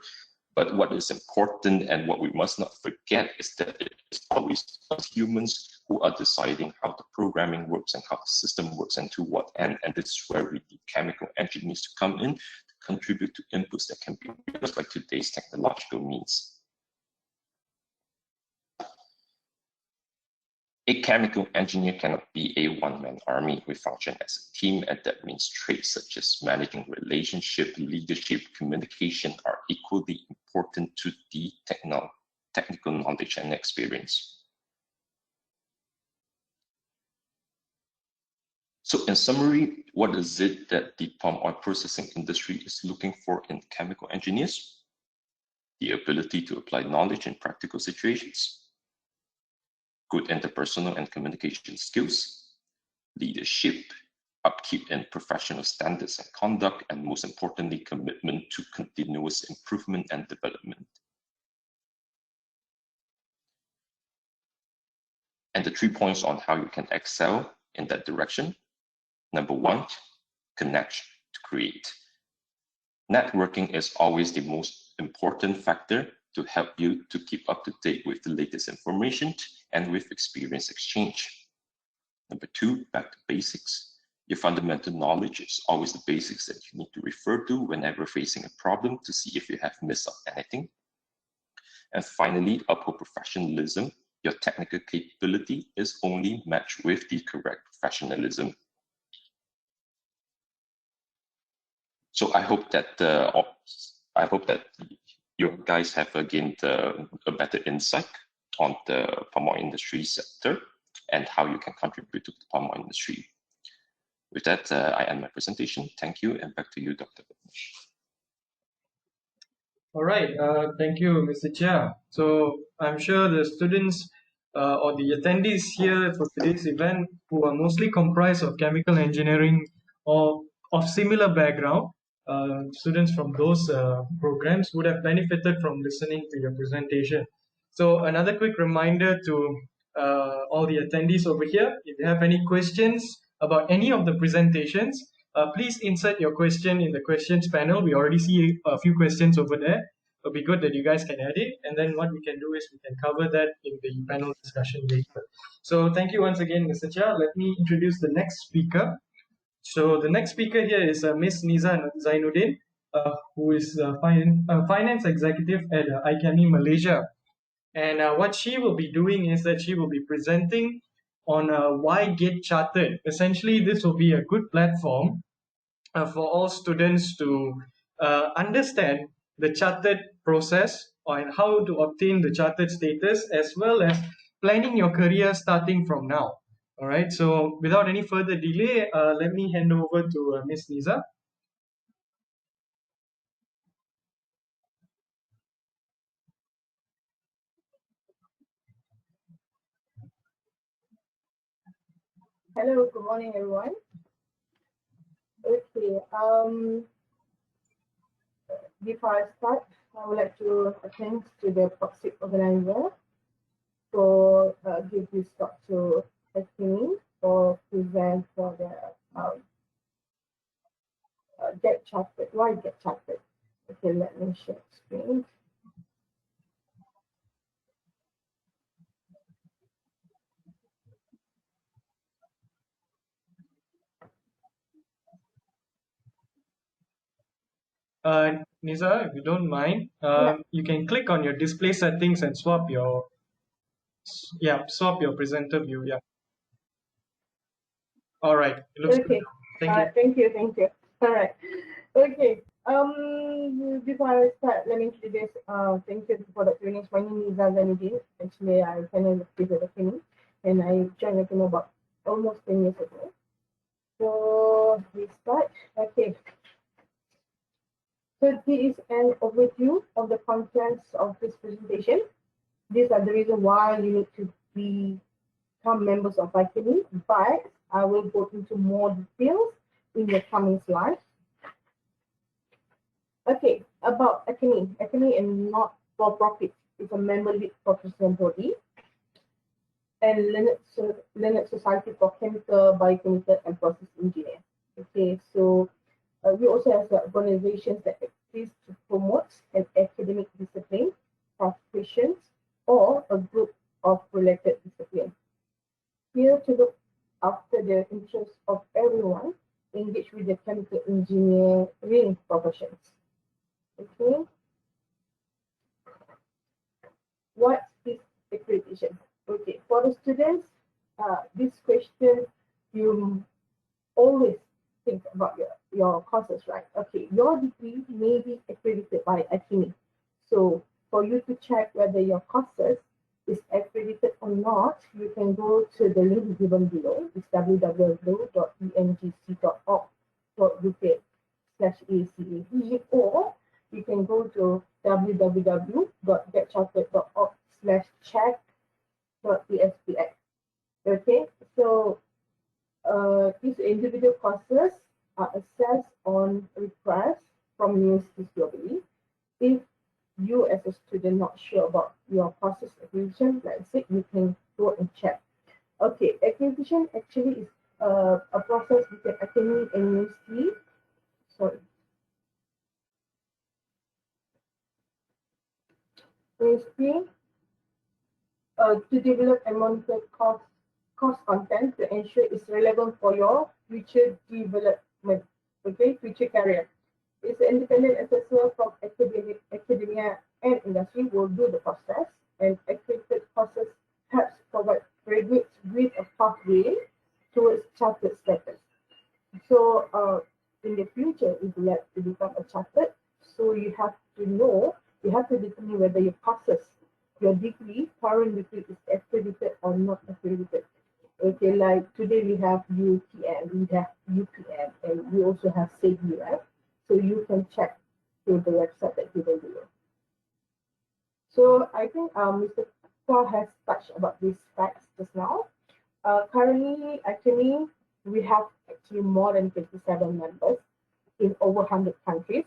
But what is important and what we must not forget is that it is always us humans who are deciding how the programming works and how the system works and to what end. And this is where we need chemical engineers to come in to contribute to inputs that can be used by today's technological means. A chemical engineer cannot be a one-man army. We function as a team, and that means traits such as managing relationship, leadership, communication are equally important to the technical knowledge and experience. So in summary, what is it that the palm oil processing industry is looking for in chemical engineers? The ability to apply knowledge in practical situations, good interpersonal and communication skills, leadership, upkeep in professional standards and conduct, and most importantly, commitment to continuous improvement and development. And the 3 points on how you can excel in that direction. Number 1, connect to create. Networking is always the most important factor to help you to keep up to date with the latest information and with experience exchange. Number 2, back to basics. Your fundamental knowledge is always the basics that you need to refer to whenever facing a problem to see if you have missed out anything. And finally, uphold professionalism. Your technical capability is only matched with the correct professionalism. So I hope that I hope that you guys have gained a better insight on the palm oil industry sector and how you can contribute to the palm oil industry. With that, I end my presentation. Thank you, and back to you, Dr. Vignesh. All right, thank you, Mr. Chair. So I'm sure the students or the attendees here for today's event, who are mostly comprised of chemical engineering or of similar background, students from those programs would have benefited from listening to your presentation. So another quick reminder to all the attendees over here, if you have any questions about any of the presentations, please insert your question in the questions panel. We already see a few questions over there. It'll be good that you guys can add it. And then what we can do is we can cover that in the panel discussion later. So thank you once again, Mr. Chia. Let me introduce the next speaker. So the next speaker here is Ms. Niza Zainuddin, who is a finance executive at iChemie Malaysia. And what she will be doing is that she will be presenting on why get chartered. Essentially, this will be a good platform for all students to understand the chartered process and how to obtain the chartered status, as well as planning your career starting from now. All right, so without any further delay, let me hand over to Ms. Niza. Hello, good morning, everyone. Okay, before I start, I would like to thank to the proxy organizer for give this talk to Ethini for present for the get chartered. Why get chartered? Okay, let me share screen. Niza, if you don't mind, you can click on your display settings and swap your presenter view. Yeah. All right. It looks Okay. good. Thank you. Thank you. Thank you. All right. Okay. Before I start, let me introduce. Thank you for the training. My name is Zainuddin. Actually, I kind of did the training, and I joined the team about almost 10 years ago. So we start. Okay. So this is an overview of the contents of this presentation. These are the reason why you need to become members of iChemie, but I will go into more details in the coming slides. Okay, about iChemie. iChemie is not for profit. It's a member-led professional body and Learned Society for Chemical, Biochemical, and Process Engineers. Okay, so we also have organizations that exist to promote an academic discipline, professions, or a group of related disciplines. Here to look after the interests of everyone engaged with the chemical engineering professions. Okay. What is accreditation? Okay, for the students, this question you always think about your courses, right? Okay, your degree may be accredited by iChemie. So for you to check whether your courses is accredited or not, you can go to the link given below. It's www.engc.org.uk/ACAD, or you can go to www.getchartered.org/check.espx. Okay, so these individual courses are assessed on request from universities globally. If you as a student not sure about your courses accreditation, like I said, you can go and check. Okay, accreditation actually is a process between iChemie and university. Sorry. University to develop and monitor course content to ensure it's relevant for your future development, okay, future career. It's an independent assessor from academia and industry will do the process, and accredited courses helps provide graduates with a pathway towards chartered status. So in the future, if you like to become a chartered, so you have also determine whether your courses, your degree, current degree is accredited or not accredited. Okay, like today we have UTM, we have UPM, and we also have SEGi, right? So you can check through the website that given below. So I think Mr. Kwa has touched about these facts just now. Currently, actually, we have actually more than 57 members in over 100 countries.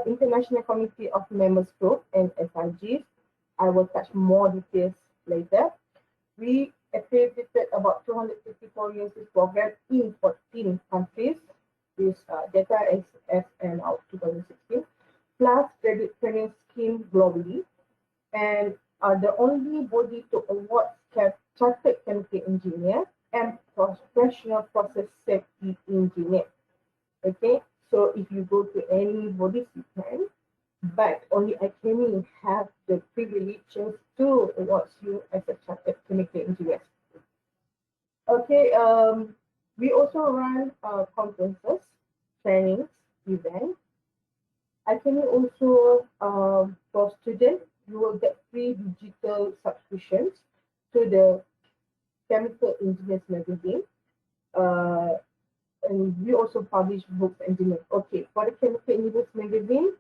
International Committee of Members Group and SIGs. I will touch more details later. We accredited about 254 university programs in 14 countries. This data is as of 2016, plus credit training scheme globally. And the only body to award chartered chemical engineer and professional process safety engineer. Okay, so if you go to any bodies, you can, but only ICAMI have the privilege to award you as a chartered chemical engineer. Okay, we also run conferences, trainings, events. ICAMI also, for students, you will get free digital subscriptions to the Chemical Engineers magazine. And we also publish books and journals. Okay, for the Chemical Engineers magazine,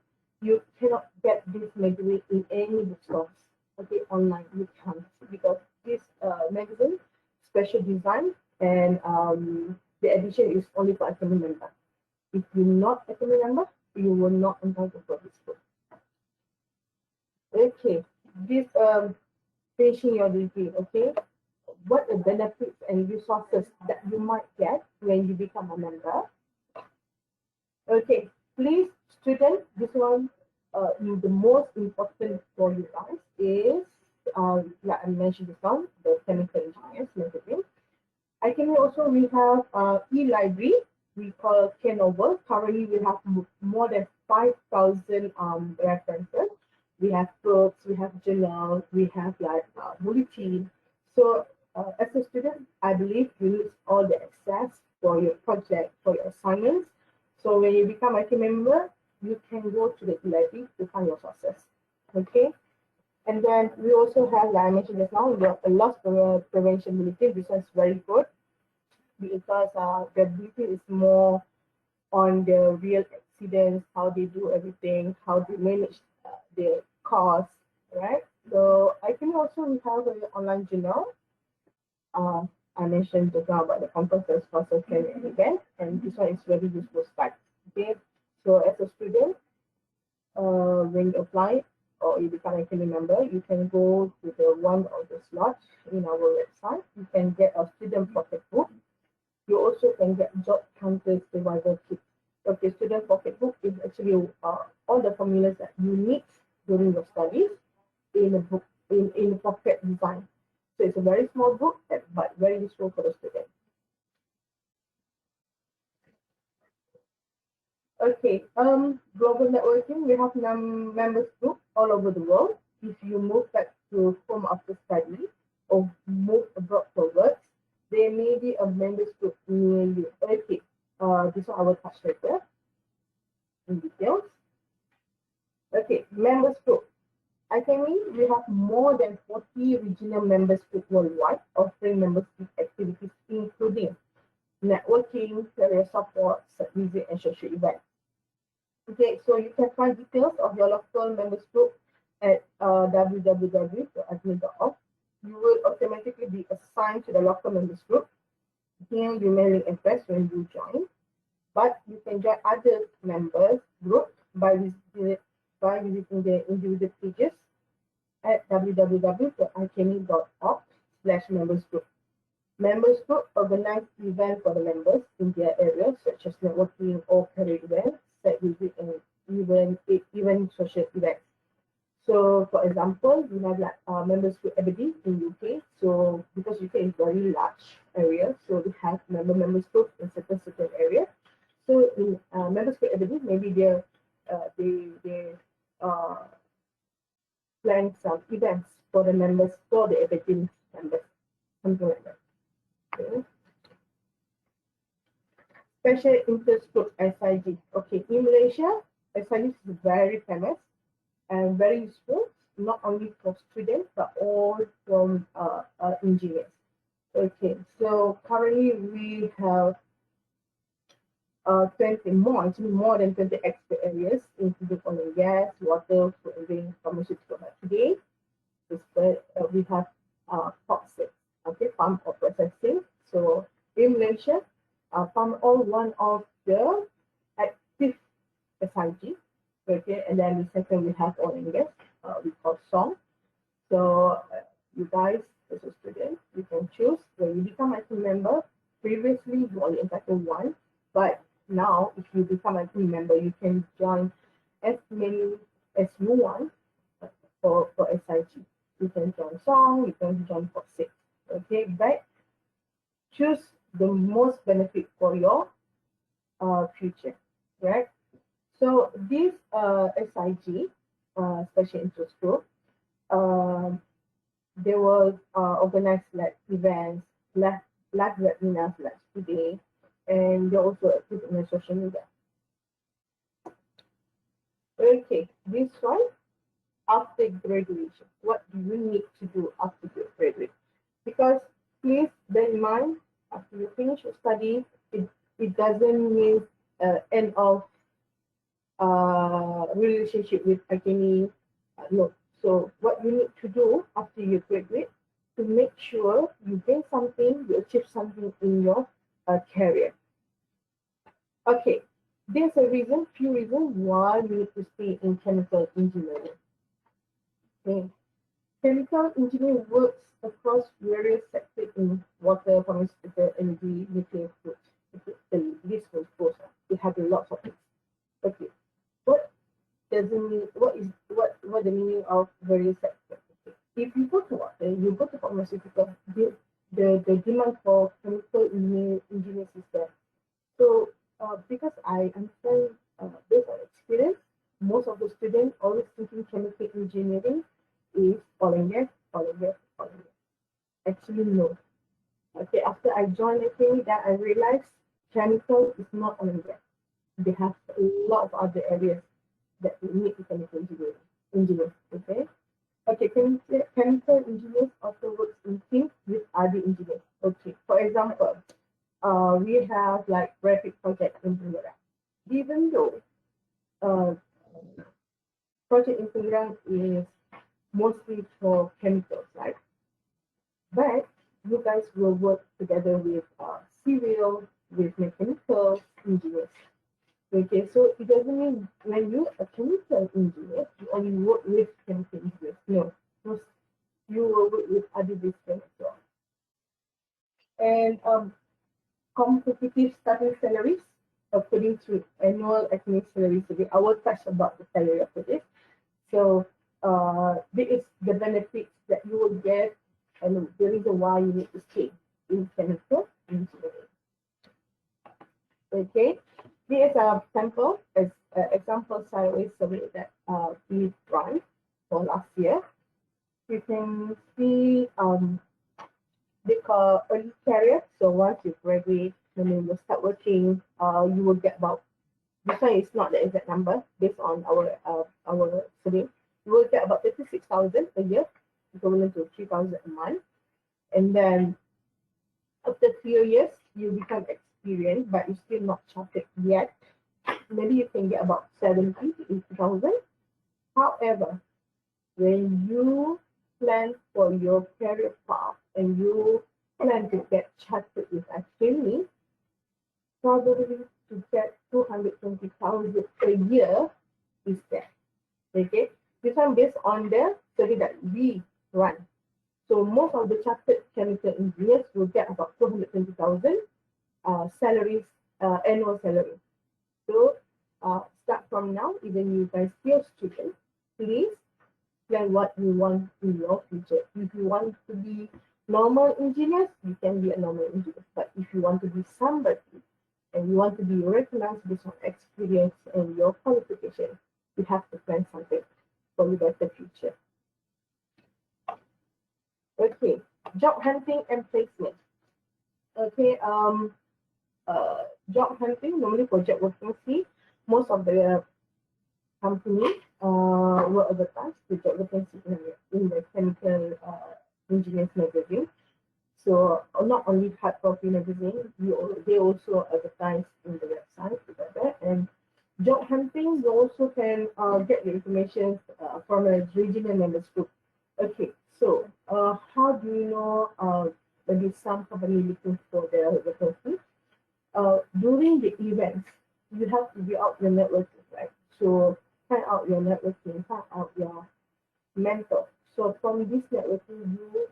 you cannot get this magazine in any bookstores. Okay, online you can't, because this magazine special design, and the edition is only for ICAMI member. If you're not ICAMI member, you will not entitled for this book. Okay, this finishing your degree. Okay, what the benefits and resources that you might get when you become a member. Okay, please, students, this one is the most important for you guys is, like I mentioned this one, the Chemical Engineers magazine. I can also, we have e-library, we call Kenover. Currently, we have more than 5,000 references. We have books, we have journals, we have like bulletin. So as a student, I believe you use all the access for your project, for your assignments. So when you become a team member, you can go to the library to find your sources. Okay. And then we also have, like I mentioned just now, a loss prevention bulletin. This is very good because the bulletin is more on the real accidents, how they do everything, how they manage their costs, right? So I can also have an online journal. I mentioned just now about the conferences for social event, and this one is very useful site. Okay, so as a student, when you apply or you become a academy member, you can go to the one of the slots in our website. You can get a student pocket book. You also can get job hunter survival kit. Okay, student pocket book is actually all the formulas that you need during your studies in a book in pocket design. So it's a very small book, but very useful for the student. Okay, global networking, we have members group all over the world. If you move back to home after study or move abroad for work, there may be a members group near you. Okay, this one I will touch later in details. Okay, members group. ICAMI, we have more than 40 regional members group worldwide offering membership activities including networking, career support, site visit, and social events. Okay, so you can find details of your local members group at www.academy.org. You will automatically be assigned to the local members group. Here you may link address when you join, but you can join other members group by visiting the individual pages at www.academy.org/members group. Members group organize events for the members in their areas such as networking or career events, site visit, and even social events. So, for example, we have like members group Aberdeen in UK. So, because UK is very large area, so we have members group in certain areas. So, in members group Aberdeen, maybe they plan some events for the members, for the Aberdeen members, something like that. Okay. Special interest group SIG. Okay, in Malaysia, SIG is very famous. and very useful, not only for students, but all from engineers. Okay, so currently we have 20 more, actually more than 20 expert areas, including oil and gas, water, food, pharmaceutical. But today, we have POP6, okay, farm or processing. So in Malaysia, farm oil one of the active SIG, okay, and then the second we have oil and gas, we call SONG. So you guys, as a student, you can choose when you become a team member. Previously, you only entitled one, but now if you become a team member, you can join as many as you want for SIG. You can join SONG, you can join POP6. Okay, but choose the most benefit for your future, right? So this SIG, special interest group, they will organize like events, live webinars like today, and they're also active in the social media. Okay, this one, after graduation, what do you need to do after you graduate? Because please bear in mind, after you finish your study, it doesn't mean end of relationship with academy. No. So what you need to do after you graduate to make sure you gain something, you achieve something in your career. Okay, there's few reasons why you need to stay in chemical engineering. Okay. Chemical engineering works across various sectors in water, pharmaceutical, energy, nuclear, food. Okay. The list was goes on. We have lots of things. Okay. What does it mean? What the meaning of various sectors? Okay. If you go to water, you go to pharmaceutical, the demand for chemical engineers is there. So because I understand based on experience, most of the students always thinking chemical engineering is oil and gas, oil and gas, oil and gas. Actually, no. Okay, after I joined academy, that I realized chemical is not oil and gas. They have a lot of other areas that we need chemical engineers. Okay. Okay, chemical engineers also works in teams with other engineers. Okay, for example, we have like rapid project in Pengerang. Even though project in Pengerang is mostly for chemicals, right? But you guys will work together with civil, with mechanical engineers. Okay, so it doesn't mean when you're a chemical engineer, you only work with chemical engineers. No, you will work with other disciplines as well. And competitive starting salaries according to annual academic salary survey. I will touch about the salary after this. So this is the benefits that you will get and the reason why you need to stay in chemical engineering. Okay, here is a sample as example salary survey that we run for last year. You can see they call early career. So once you graduate, when you will start working, you will get about, this one is not the exact number based on our survey. You will get about 36,000 a year, equivalent to 3,000 a month. And then after 3 years, you become experienced, but you're still not chartered yet. Maybe you can get about 70 to 80,000. However, when you plan for your career path and you plan to get chartered with academy, probably to get 220,000 a year is there. Okay, this one based on the survey that we run. So most of the chartered chemical engineers will get about 220,000 salaries, annual salary. So start from now, even you guys still students, please plan what you want in your future. If you want to be normal engineers, you can be a normal engineer. But if you want to be somebody and you want to be recognized based on experience and your qualification, you have to plan something for your better future. Okay, job hunting and placement. Okay, job hunting, normally for job vacancy, most of the company will advertise the job vacancy in the chemical engineers magazine. So not only hard copy magazine, they also advertise in the website together. And job hunting, you also can get the information from a regional members group. Okay, so how do you know maybe some company looking for their vacancy? During the events, you have to be out your networking, right? So find out your networking, find out your mentor. So from this networking, you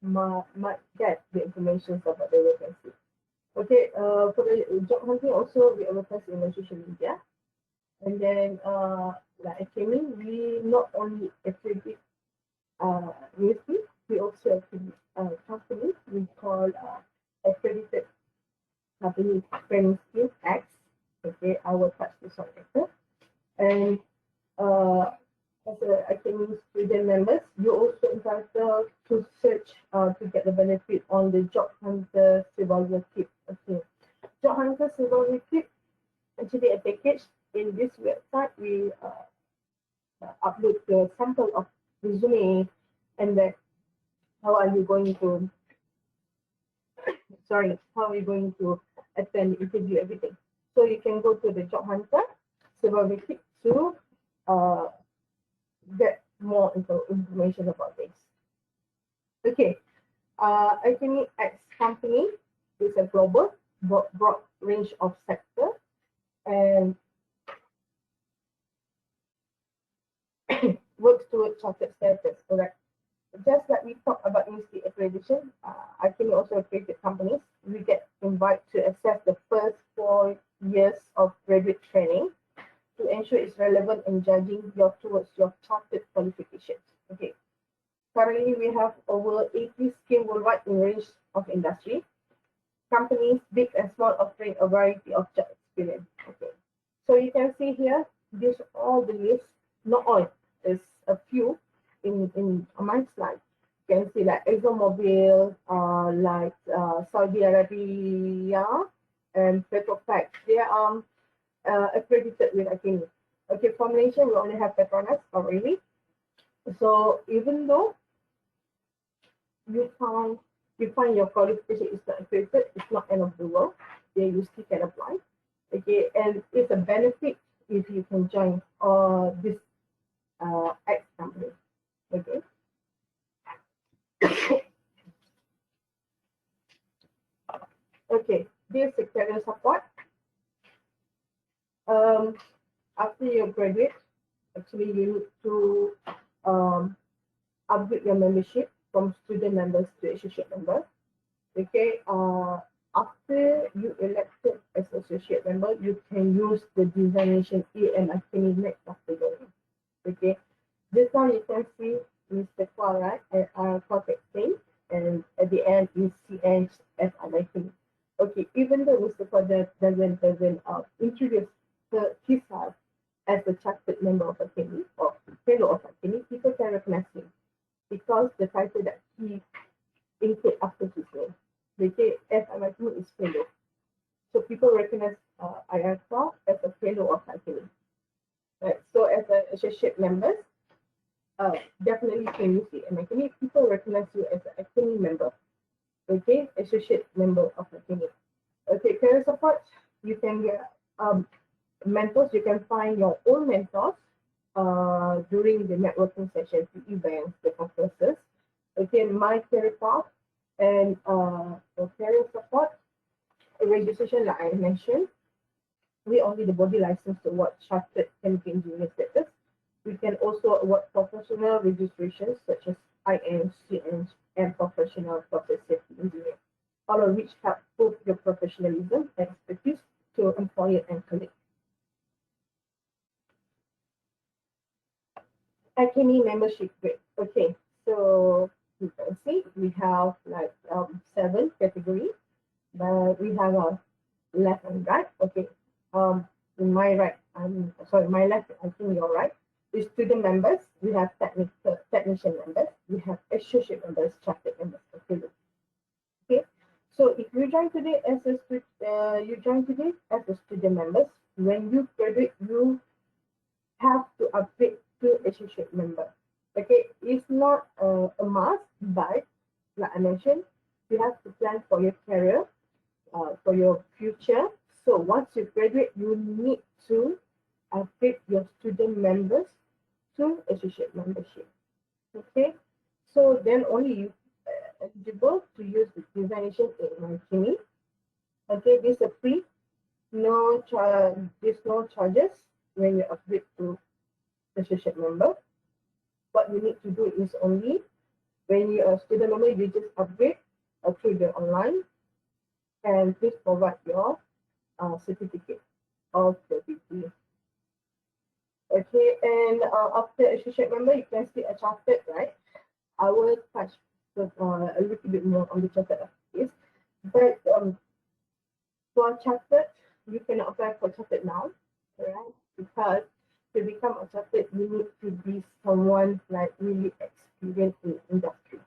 might get the information about the vacancy. Okay, for the job hunting also we advertise in the social media. And then like Academy, we not only accredit university, we also accredit companies. We call accredited company training skills X. Okay, I will touch this on later. And as a Academy student members, you also entitled to search to get the benefit on the Job Hunter Survival Kit. Okay, Job Hunter Survival Kit actually a package. In this website, we upload the sample of resume, and then how are you going to attend the interview, everything. So you can go to the Job Hunter Survival Kit to get more information about this. Okay, Academy X company is a global broad range of sector and works towards chartered status, correct? Just like we talked about university accreditation, Academy also accredited companies. We get invited to assess the first 4 years of graduate training to ensure it's relevant in judging towards your chartered qualifications. Okay. Currently, we have over 80 schemes worldwide in range of industry. Companies, big and small, offering a variety of job experience. Okay. So you can see here, this all the list, not all, there's a few in my slide. You can see like ExxonMobil, like Saudi Arabia, and Petrofac. They are accredited with Academy. Okay, for Malaysia, we only have Petronas already. So even though you find your qualification is not accredited, it's not end of the world. You still can apply. Okay, and it's a benefit if you can join this X company. Okay. Okay, this is career support. After you graduate, actually you need to upgrade your membership from student members to associate members. Okay, after you elected as associate member, you can use the designation A and Academy next after joining. Okay, this one you can see Mr. Kwa, right? Contact name, and at the end is CN as Academy. Okay, even though Mr. Kwa doesn't introduce himself as a chartered member of Academy or fellow of Academy, people can recognize him because the title that he include after his name. They say Academy is fellow. So people recognize IASA as a fellow of Academy. Right. So as an associate members, definitely can use it. And Academy, people recognize you as an Academy member. Okay, associate member of Academy. Okay, career support, you can get mentors, you can find your own mentors during the networking sessions, the events, the conferences. Okay, my career path and for career support, registration like I mentioned, we only the body license to award chartered chemical engineer status. We can also award professional registrations such as IN, CN, and professional process safety engineer, all of which help prove your professionalism and expertise to employer and colleague. Academy membership grade. Okay, so you can see we have like 7 categories, but we have a left and right. Okay, in my right, my left, I think you're right. The student members, we have technician members, we have associate members, chartered members. Okay, so if you join today as a student members, when you graduate, you have to upgrade to associate member. Okay, it's not a must, but like I mentioned, you have to plan for your career, for your future. So once you graduate, you need to upgrade your student members to associate membership. Okay, so then only you eligible to use the designation in Kimi. Okay, this is free, no charge, there's no charges when you upgrade to associate member. What you need to do is only when you are a student member, you just upgrade through the online, and please provide your certificate of the degree. Okay, and after associate member, you can see a chartered, right? I will touch a little bit more on the chartered this, but for chartered, you cannot apply for chartered now, right? Because to become a chartered, you need to be someone like really experienced in industry.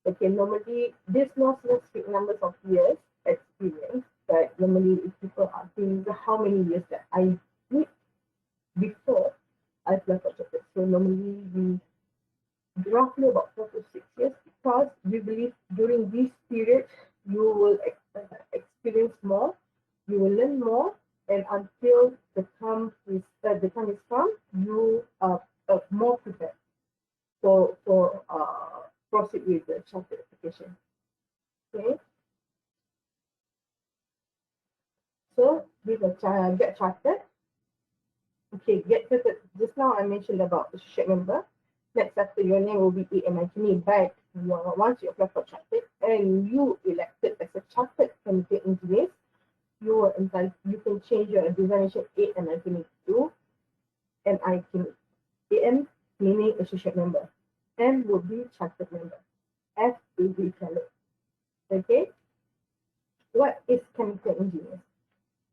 Okay, normally there's no specific numbers of years experience, but normally if people are asking how many years that I need before I apply for chartered. So normally we roughly about 4 to 6 years, because we believe during this period you will experience more, you will learn more, and until the time is come, you are more prepared for proceed with the chartered application. Okay, so with the get chartered. Okay, get chartered. Just now I mentioned about the associate member. Next after your name will be AMI, but once you apply for chartered and you elected as a chartered chemical engineer, you can change your designation AMI to NI. AM meaning associate member, M will be chartered member, F will be fellow. Okay, what is chemical engineer?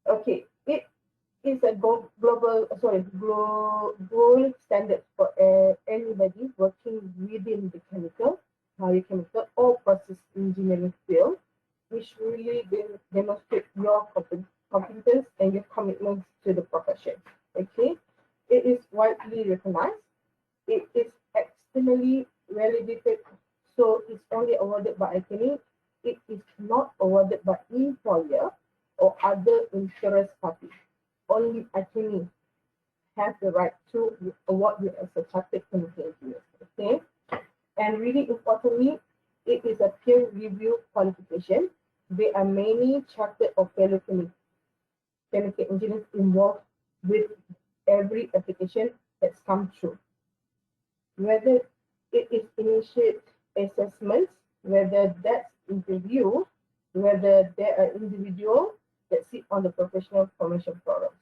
Okay, it is a gold standard for anybody working within the chemical, biochemical, or process engineering field, which really demonstrate your competence and your commitment to the profession. Okay, it is widely recognized. It is externally validated, so it's only awarded by academy. It is not awarded by employer or other interest parties. Only academy has the right to award you as a chartered chemical engineer. Okay, and really importantly, it is a peer review qualification. There are many chartered or fellow chemical engineers involved with every application that's come through. Whether it is initiate assessments, whether that's interview, whether there are individuals that sit on the professional formation forums.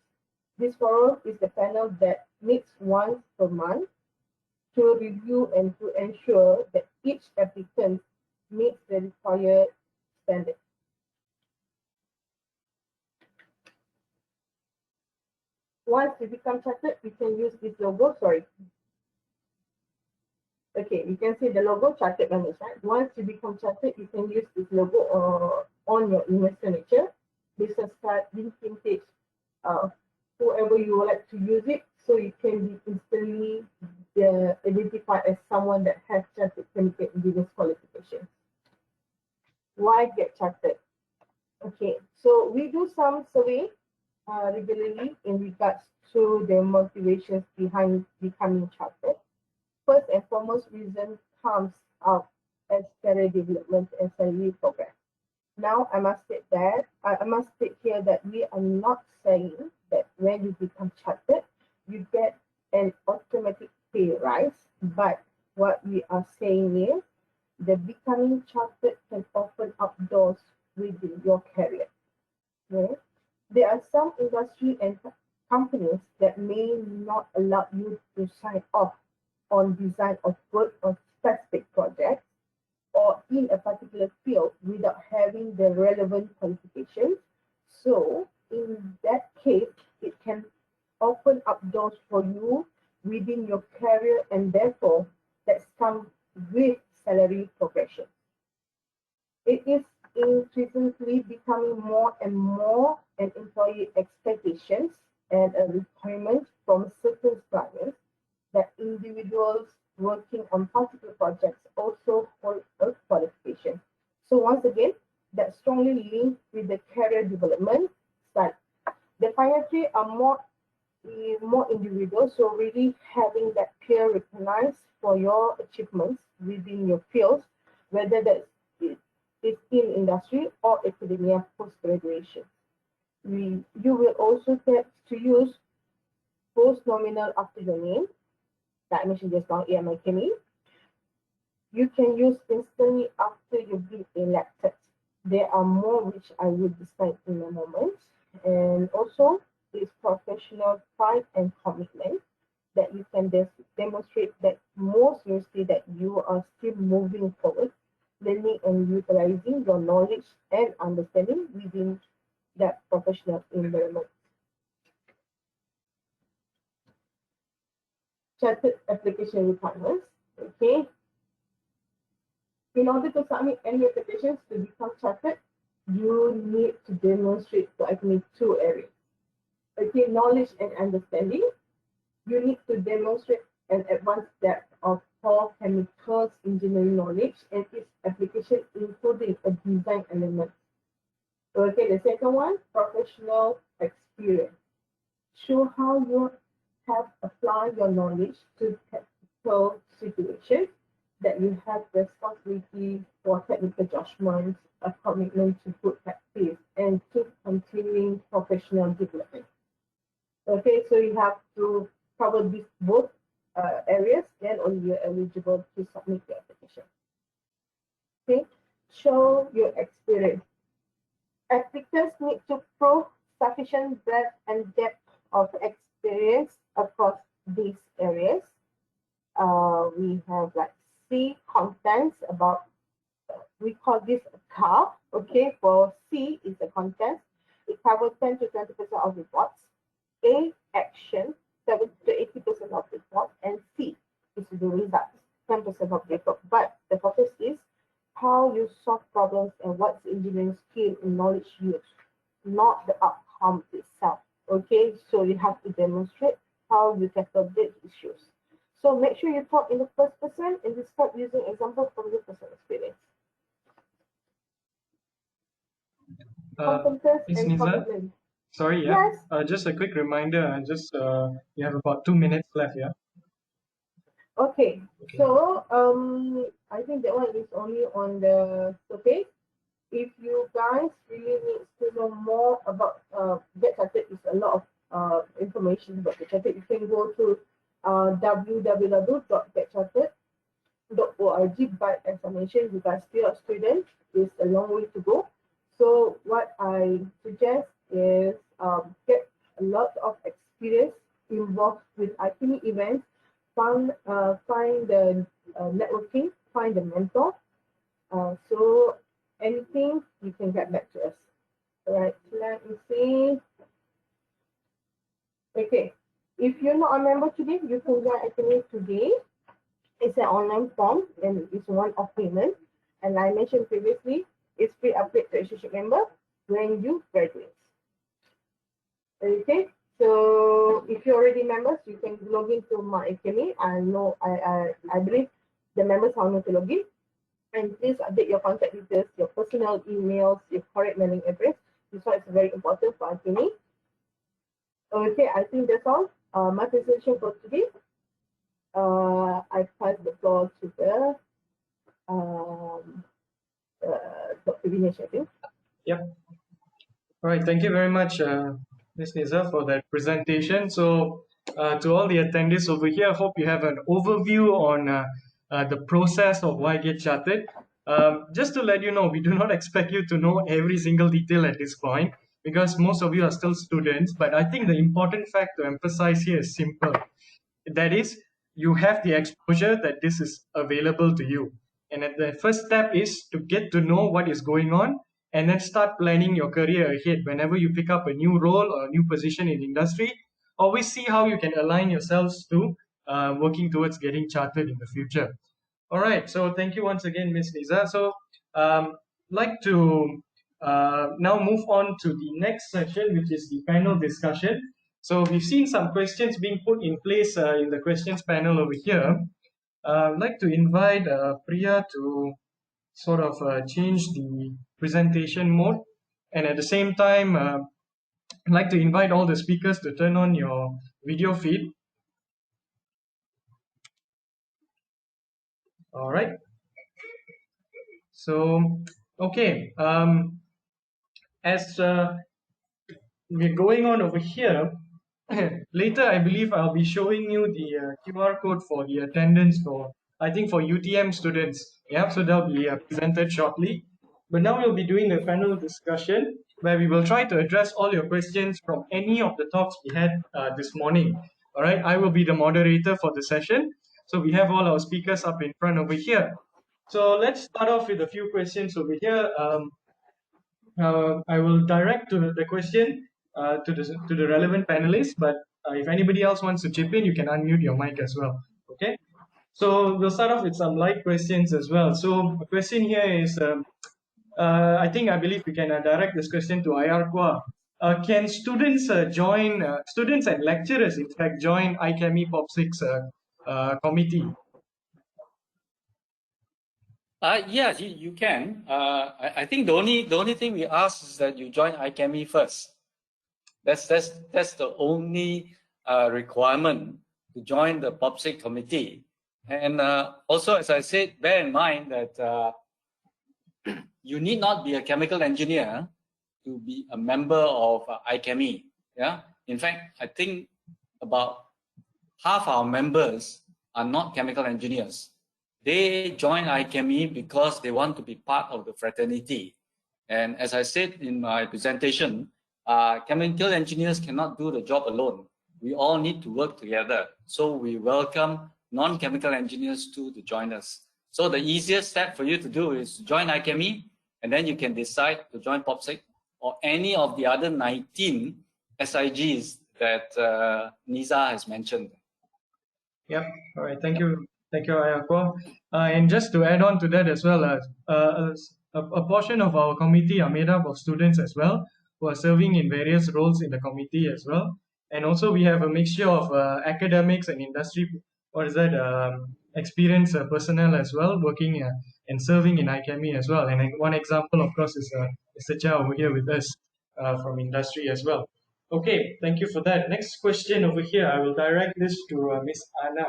This forum is the panel that meets once per month to review and to ensure that each applicant meets the required standards. Once we become chartered, we can use this logo. Sorry. Okay, you can see the logo, chartered members, right? Once you become chartered, you can use this logo on your email signature, business card, LinkedIn page, whoever you would like to use it, so you can be instantly identified as someone that has chartered chemical engineering qualifications. Why get chartered? Okay, so we do some survey regularly in regards to the motivations behind becoming chartered. First and foremost reason comes out as career development and salary progress. Now, I must state here that we are not saying that when you become chartered, you get an automatic pay rise. But what we are saying is that becoming chartered can open up doors within your career. Okay? There are some industry and companies that may not allow you to sign off on design of work on specific projects or in a particular field without having the relevant qualifications. So in that case, it can open up doors for you within your career, and therefore that's come with salary progression. It is increasingly becoming more and more an employee expectations and a requirement from certain clients that individuals working on particular projects also hold a qualification. So once again, that strongly linked with the career development side. The final three are more individual, so really having that peer recognized for your achievements within your fields, whether that's is in industry or academia post graduation. You will also get to use post nominal after your name, that I mentioned just now, AMIKME. You can use instantly after you've been elected. There are more which I will describe in a moment. And also, it's professional pride and commitment that you can demonstrate that most university that you are still moving forward, learning and utilizing your knowledge and understanding within that professional environment. Chartered application requirements. Okay. In order to submit any applications to become chartered, you need to demonstrate for I think two areas. Okay, knowledge and understanding. You need to demonstrate an advanced depth of core chemicals engineering knowledge and its application, including a design element. Okay, the second one, professional experience. Show how you have applied your knowledge to technical situations, that you have responsibility for technical judgments, a commitment to good practice, and to continuing professional development. Okay, so you have to cover these both areas, then only you're eligible to submit your application. Okay, show your experience. Applicants need to prove sufficient breadth and depth of experience across these areas. We have like C, contents about, we call this a CAR, okay, for C is the contents. It covers 10 to 20% of reports. A, action, 70 to 80% of reports, and C is the results, 10% of the report. But the focus is how you solve problems and what's engineering skill and knowledge used, not the outcome itself. Okay, so you have to demonstrate how you tackle these issues. So make sure you talk in the first person and describe using examples from your personal experience. Competence Ms. and Niza? commitment. Sorry, yeah. Yes. Just a quick reminder, you have about 2 minutes left, yeah. Okay. So I think that one is only on the surface. If you guys really need to know more about Get Chartered, is a lot of information about Get Chartered. You can go to www.getchartered.org. But as I mentioned, you guys still a student, it's a long way to go. So what I suggest is get a lot of experience involved with IPME events, find the networking, find the mentor. So anything, you can get back to us. All right, let me see. Okay, if you're not a member today, you can join IPME today. It's an online form and it's one-off payment. And I mentioned previously, it's free upgrade to associate member when you graduate. Okay, so if you're already members, you can log into my academy. I believe the members are going to log in. And please update your contact details, your personal emails, your correct mailing address. This one is very important for academy. Okay, I think that's all. My presentation for today. I pass the floor to the Dr. Vinesh, I think. Yep. All right. Thank you very much, Ms. Niza, for that presentation. So, to all the attendees over here, I hope you have an overview on the process of why get chartered. Just to let you know, we do not expect you to know every single detail at this point because most of you are still students. But I think the important fact to emphasize here is simple. That is, you have the exposure that this is available to you. And the first step is to get to know what is going on and then start planning your career ahead. Whenever you pick up a new role or a new position in industry, always see how you can align yourselves to working towards getting chartered in the future. All right, so thank you once again, Ms. Niza. So like to now move on to the next section, which is the panel discussion. So we've seen some questions being put in place in the questions panel over here. I'd like to invite Priya to sort of change the presentation mode, and at the same time, I'd like to invite all the speakers to turn on your video feed. All right. So, okay. As we're going on over here, later I believe I'll be showing you the QR code for the attendance for, I think, for UTM students. Yeah, so that'll be presented shortly. But now we'll be doing a panel discussion where we will try to address all your questions from any of the talks we had this morning. All right, I will be the moderator for the session. So we have all our speakers up in front over here. So let's start off with a few questions over here. I will direct the question to the relevant panelists, but if anybody else wants to chip in, you can unmute your mic as well. Okay. So we'll start off with some live questions as well. So the question here is, I believe we can direct this question to IR Kwa. Can students students and lecturers, in fact, join ICAMI POP6 committee? Yeah, you can. I think the only thing we ask is that you join ICAMI first. That's the only requirement to join the POP6 committee. And also, as I said, bear in mind that you need not be a chemical engineer to be a member of ICAMI. Yeah. In fact, I think about half our members are not chemical engineers. They join ICAMI because they want to be part of the fraternity. And as I said in my presentation, chemical engineers cannot do the job alone. We all need to work together. So we welcome non-chemical engineers to join us. So the easiest step for you to do is join ICAMI, and then you can decide to join POP6 or any of the other 19 SIGs that Nisa has mentioned. Yep. All right. Thank you. Thank you, Ayako. And just to add on to that as well, a portion of our committee are made up of students as well, who are serving in various roles in the committee as well. And also we have a mixture of academics and industry, experienced personnel as well, working and serving in ICAMI as well. And one example, of course, is Mr. Cha over here with us from industry as well. Okay, thank you for that. Next question over here, I will direct this to Miss Anna.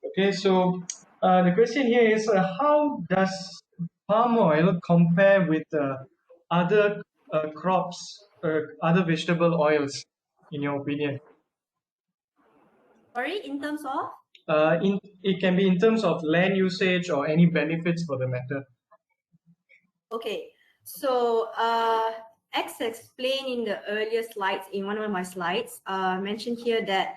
Okay, so the question here is, how does palm oil compare with other crops, other vegetable oils, in your opinion? Sorry, in terms of? It can be in terms of land usage or any benefits for the matter. Okay, so as explained in the earlier slides, in one of my slides, mentioned here that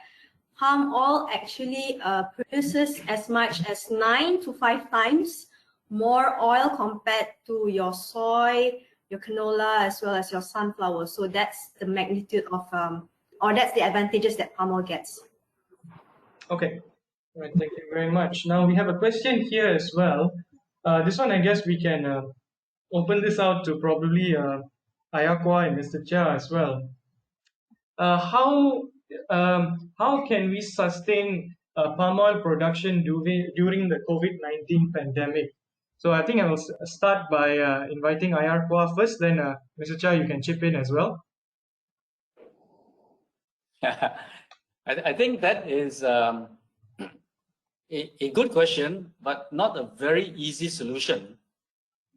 palm oil actually produces as much as 9 to 5 times more oil compared to your soy, your canola, as well as your sunflower. So that's the magnitude of, or that's the advantages that palm oil gets. Okay, all right, thank you very much. Now we have a question here as well. This one, I guess we can open this out to probably Ayakwa and Mr. Chia as well. How can we sustain palm oil production during the COVID-19 pandemic? So I think I will start by inviting Ayakwa first, then Mr. Chia, you can chip in as well. I think that is a good question, but not a very easy solution,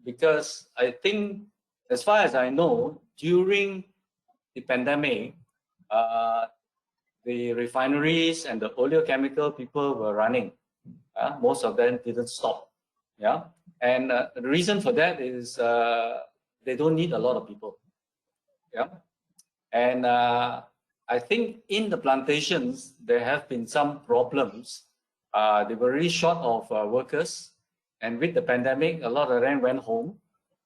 because I think, as far as I know, during the pandemic, the refineries and the oleochemical people were running. Most of them didn't stop. Yeah, and the reason for that is they don't need a lot of people. Yeah, and I think in the plantations there have been some problems. They were really short of workers, and with the pandemic, a lot of them went home.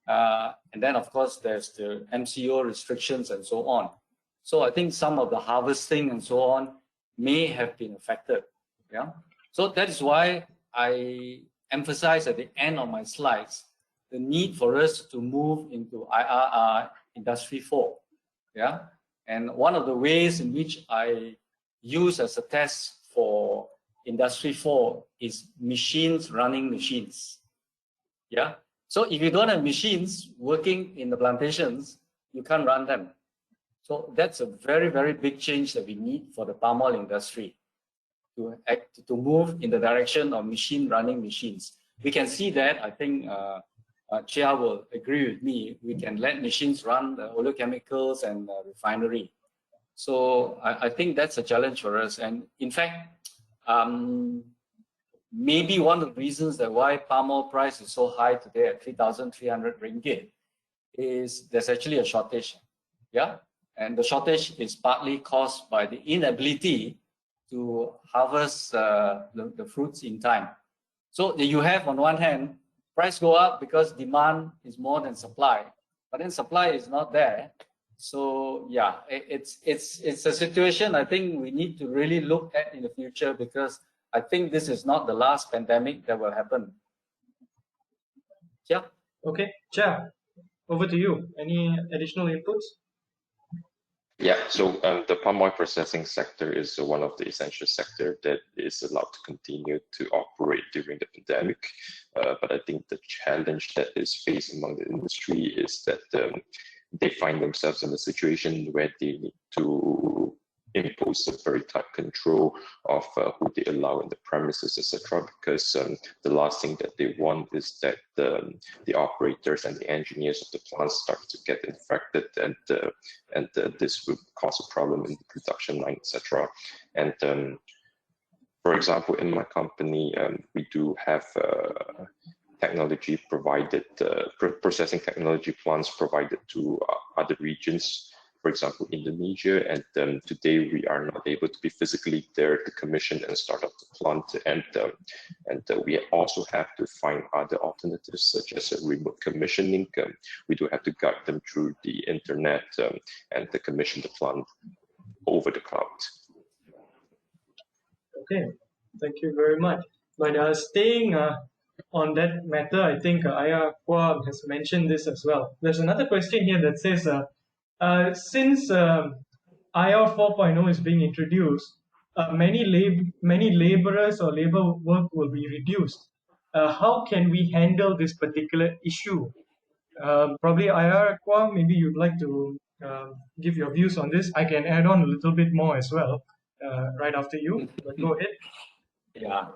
And then, of course, there's the MCO restrictions and so on. So I think some of the harvesting and so on may have been affected. Yeah. So that is why I emphasize at the end of my slides the need for us to move into IRR Industry 4. Yeah. And one of the ways in which I use as a test for Industry 4 is machines running machines. Yeah. So if you don't have machines working in the plantations, you can't run them. So that's a very, very big change that we need for the palm oil industry to move in the direction of machine running machines. We can see that, I think Chia will agree with me, we can let machines run the oleochemicals and refinery. So I think that's a challenge for us. And in fact, maybe one of the reasons that why palm oil price is so high today at 3,300 ringgit is there's actually a shortage. Yeah. And the shortage is partly caused by the inability to harvest the fruits in time. So you have on one hand, price go up because demand is more than supply, but then supply is not there. So yeah, it's a situation I think we need to really look at in the future, because I think this is not the last pandemic that will happen. Yeah. Okay, Chia, over to you. Any additional inputs? Yeah, so the palm oil processing sector is one of the essential sector that is allowed to continue to operate during the pandemic. But I think the challenge that is faced among the industry is that they find themselves in a situation where they need to impose a very tight control of who they allow in the premises, etc. Because the last thing that they want is that the operators and the engineers of the plants start to get infected, and this will cause a problem in the production line, etc. And for example, in my company, we do have technology provided, processing technology plants provided to other regions. For example, Indonesia, and today we are not able to be physically there to commission and start up the plant, and we also have to find other alternatives such as remote commissioning. We do have to guide them through the internet and to commission the plant over the cloud. Okay, thank you very much. But staying on that matter, I think Aya Kwa has mentioned this as well. There's another question here that says, since IR 4.0 is being introduced, many laborers or labor work will be reduced. How can we handle this particular issue? Probably IR Kwa, maybe you'd like to give your views on this. I can add on a little bit more as well right after you, but go ahead. Yeah,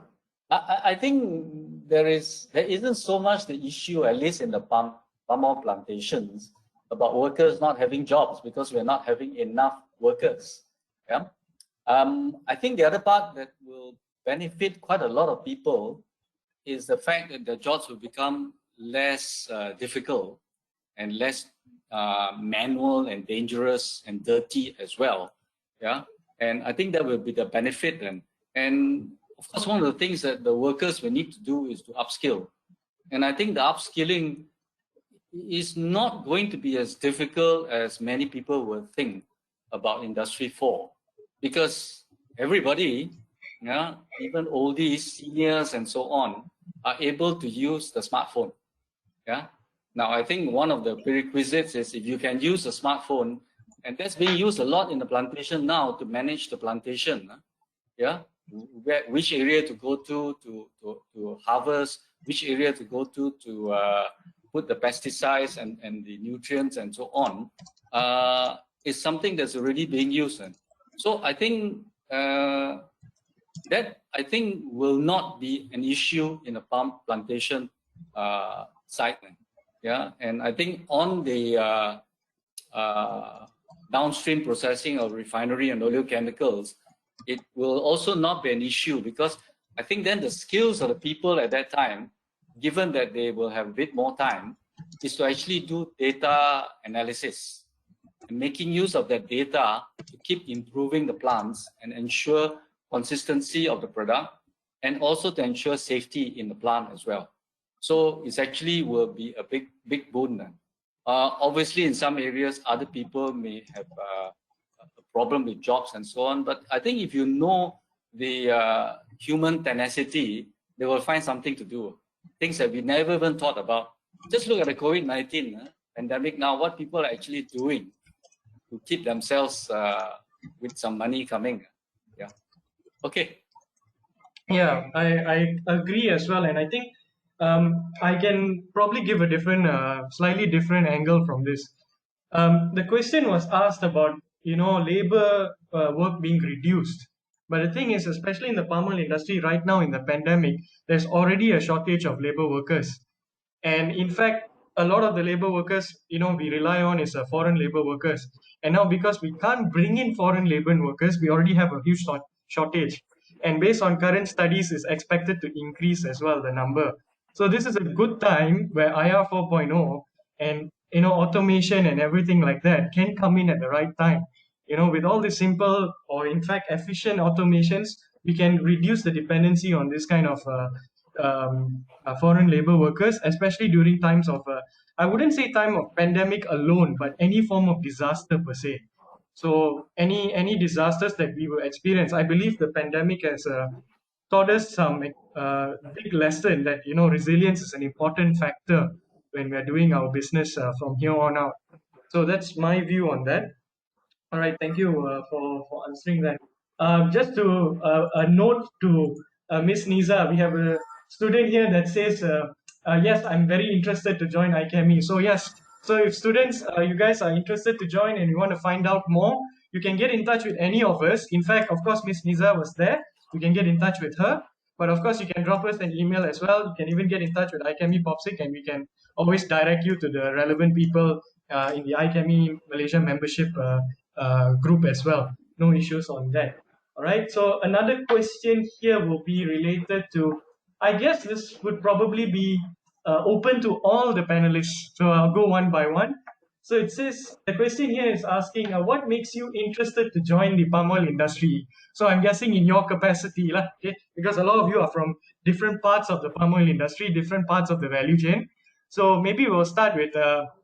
I think there isn't so much the issue, at least in the palm oil plantations, about workers not having jobs because we're not having enough workers. Yeah, I think the other part that will benefit quite a lot of people is the fact that the jobs will become less difficult and less manual and dangerous and dirty as well. Yeah, and I think that will be the benefit then. And of course, one of the things that the workers will need to do is to upskill. And I think the upskilling is not going to be as difficult as many people will think about Industry 4, because everybody, yeah, even oldies, seniors, and so on, are able to use the smartphone. Yeah. Now, I think one of the prerequisites is if you can use a smartphone, and that's being used a lot in the plantation now to manage the plantation. Yeah. Which area to go to harvest, which area to go to put the pesticides and the nutrients and so on, is something that's already being used. So I think that will not be an issue in a palm plantation site. Yeah, and I think on the downstream processing of refinery and oleochemicals, it will also not be an issue, because I think then the skills of the people at that time, given that they will have a bit more time, is to actually do data analysis and making use of that data to keep improving the plants and ensure consistency of the product, and also to ensure safety in the plant as well. So it actually will be a big boon. Obviously, in some areas, other people may have a problem with jobs and so on. But I think if you know the human tenacity, they will find something to do. Things that we never even thought about. Just look at the COVID-19 pandemic now, what people are actually doing keep themselves with some money coming. Yeah. Okay. Yeah, I agree as well, and I think I can probably give a different, slightly different angle from this. The question was asked about labor work being reduced, but the thing is, especially in the palm oil industry right now in the pandemic, there's already a shortage of labor workers. And in fact, a lot of the labor workers, we rely on is foreign labor workers. And now because we can't bring in foreign labor workers, we already have a huge shortage. And based on current studies, is expected to increase as well, the number. So this is a good time where IR 4.0 and automation and everything like that can come in at the right time. With all the simple or in fact efficient automations, we can reduce the dependency on this kind of foreign labor workers, especially during times of, I wouldn't say time of pandemic alone, but any form of disaster per se. So any disasters that we will experience, I believe the pandemic has taught us some big lesson that resilience is an important factor when we are doing our business from here on out. So that's my view on that. All right, thank you for answering that. Just to a note to Miss Niza, we have a student here that says, yes, I'm very interested to join ICAMI. So yes, so if students, you guys are interested to join and you want to find out more, you can get in touch with any of us. In fact, of course, Miss Niza was there. You can get in touch with her. But of course, you can drop us an email as well. You can even get in touch with ICAMI POPSIC, and we can always direct you to the relevant people in the ICAMI Malaysia membership group as well. No issues on that. All right. So another question here will be related to, I guess this would probably be open to all the panelists. So I'll go one by one. So it says, the question here is asking, what makes you interested to join the palm oil industry? So I'm guessing in your capacity, okay? Because a lot of you are from different parts of the palm oil industry, different parts of the value chain. So maybe we'll start with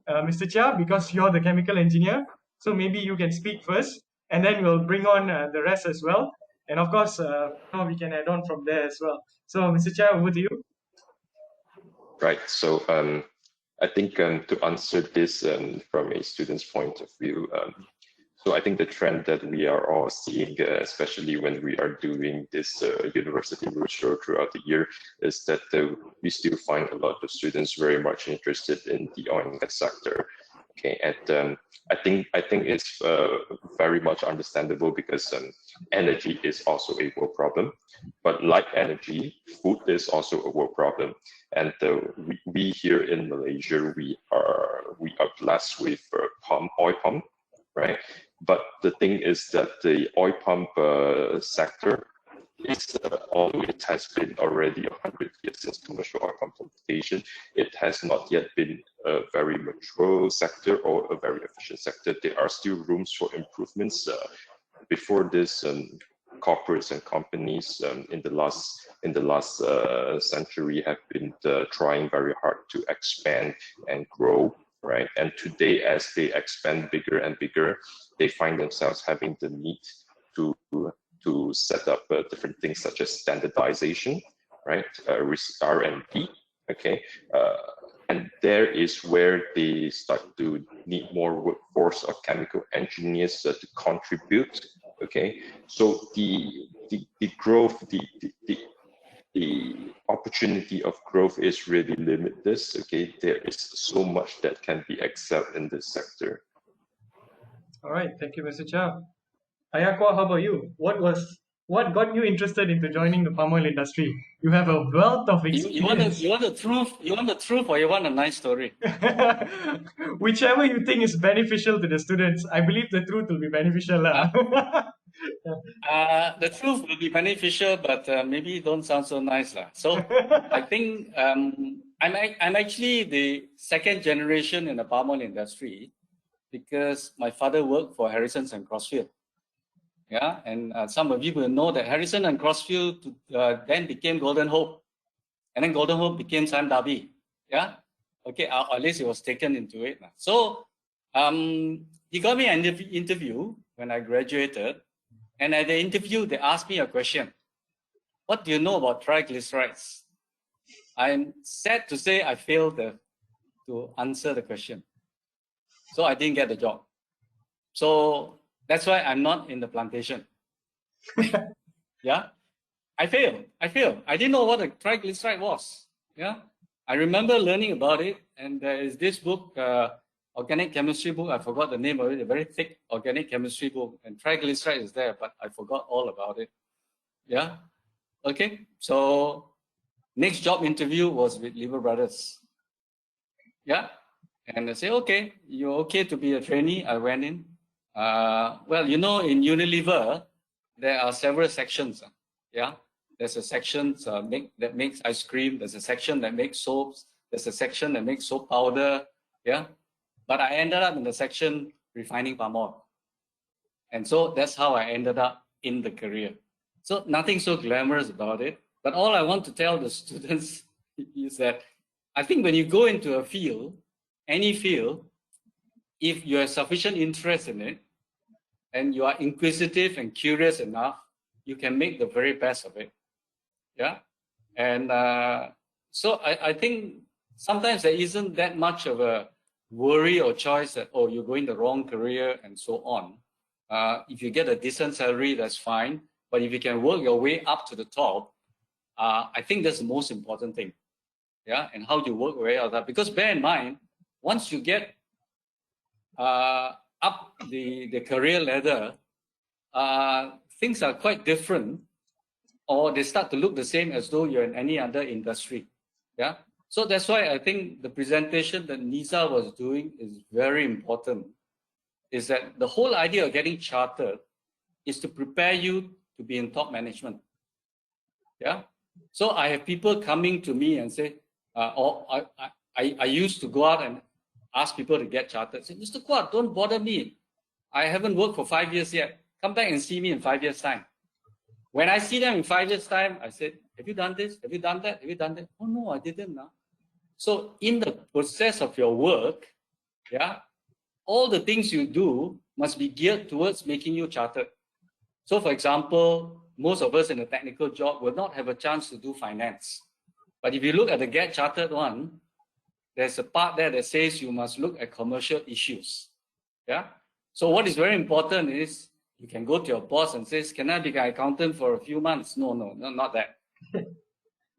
Mr. Chia, because you're the chemical engineer. So maybe you can speak first, and then we'll bring on the rest as well. And of course, we can add on from there as well. So Mr. Chia, over to you. Right. So I think to answer this from a student's point of view, so I think the trend that we are all seeing, especially when we are doing this university roadshow throughout the year, is that we still find a lot of students very much interested in the oil and gas sector. Okay, and I think it's very much understandable because energy is also a world problem. But like energy, food is also a world problem. And we here in Malaysia, we are blessed with oil pump, right? But the thing is that the oil pump sector is, although it has been already 100 years since commercial oil pump implementation, it has not yet been a very mature sector or a very efficient sector. There are still rooms for improvements. Before this, corporates and companies in the last century have been trying very hard to expand and grow, right? And today, as they expand bigger and bigger, they find themselves having the need to set up different things such as standardization, right? R&D, okay? And there is where they start to need more workforce of chemical engineers to contribute, okay? So the growth, the opportunity of growth is really limitless, okay? There is so much that can be excelled in this sector. All right, thank you, Mr. Chia. Ayakwa, how about you? What got you interested into joining the palm oil industry? You have a wealth of experience. You want the truth? You want the truth, or you want a nice story? Whichever you think is beneficial to the students. I believe the truth will be beneficial. The truth will be beneficial, but maybe it don't sound so nice. So I think I'm actually the second generation in the palm oil industry because my father worked for Harrison's and Crossfield. Yeah, and some of you will know that Harrison and Crossfield then became Golden Hope, and then Golden Hope became Sam Darby. Yeah, okay, at least it was taken into it. So he got me an interview when I graduated, and at the interview they asked me a question: "What do you know about triglycerides?" I'm sad to say I failed to answer the question, so I didn't get the job. So that's why I'm not in the plantation. Yeah, I failed. I didn't know what a triglyceride was. Yeah, I remember learning about it, and there is this book, organic chemistry book. I forgot the name of it. A very thick organic chemistry book, and triglyceride is there, but I forgot all about it. Yeah. Okay. So next job interview was with Lever Brothers. Yeah. And I say, okay, you're okay to be a trainee. I went in. Well, you know, in Unilever, there are several sections. Yeah. There's a section that makes ice cream. There's a section that makes soaps. There's a section that makes soap powder. Yeah. But I ended up in the section refining palm oil. And so that's how I ended up in the career. So nothing so glamorous about it. But all I want to tell the students is that I think when you go into a field, any field, if you have sufficient interest in it and you are inquisitive and curious enough, you can make the very best of it. Yeah. And so I think sometimes there isn't that much of a worry or choice that, oh, you're going the wrong career and so on. If you get a decent salary, that's fine. But if you can work your way up to the top, I think that's the most important thing. Yeah, and how you work your way out of that. Because bear in mind, once you get up the career ladder, things are quite different, or they start to look the same as though you're in any other industry. Yeah. So that's why I think the presentation that Nisa was doing is very important. Is that the whole idea of getting chartered is to prepare you to be in top management. Yeah. So I have people coming to me and say, I used to go out and ask people to get chartered. Say, Mr. Quad, don't bother me. I haven't worked for 5 years yet. Come back and see me in 5 years' time. When I see them in 5 years' time, I said, have you done this? Have you done that? Have you done that? Oh, no, I didn't. Now. So in the process of your work, yeah, all the things you do must be geared towards making you chartered. So for example, most of us in a technical job will not have a chance to do finance. But if you look at the Get Chartered one, there's a part there that says you must look at commercial issues. Yeah. So what is very important is you can go to your boss and say, can I be an accountant for a few months? No, not that.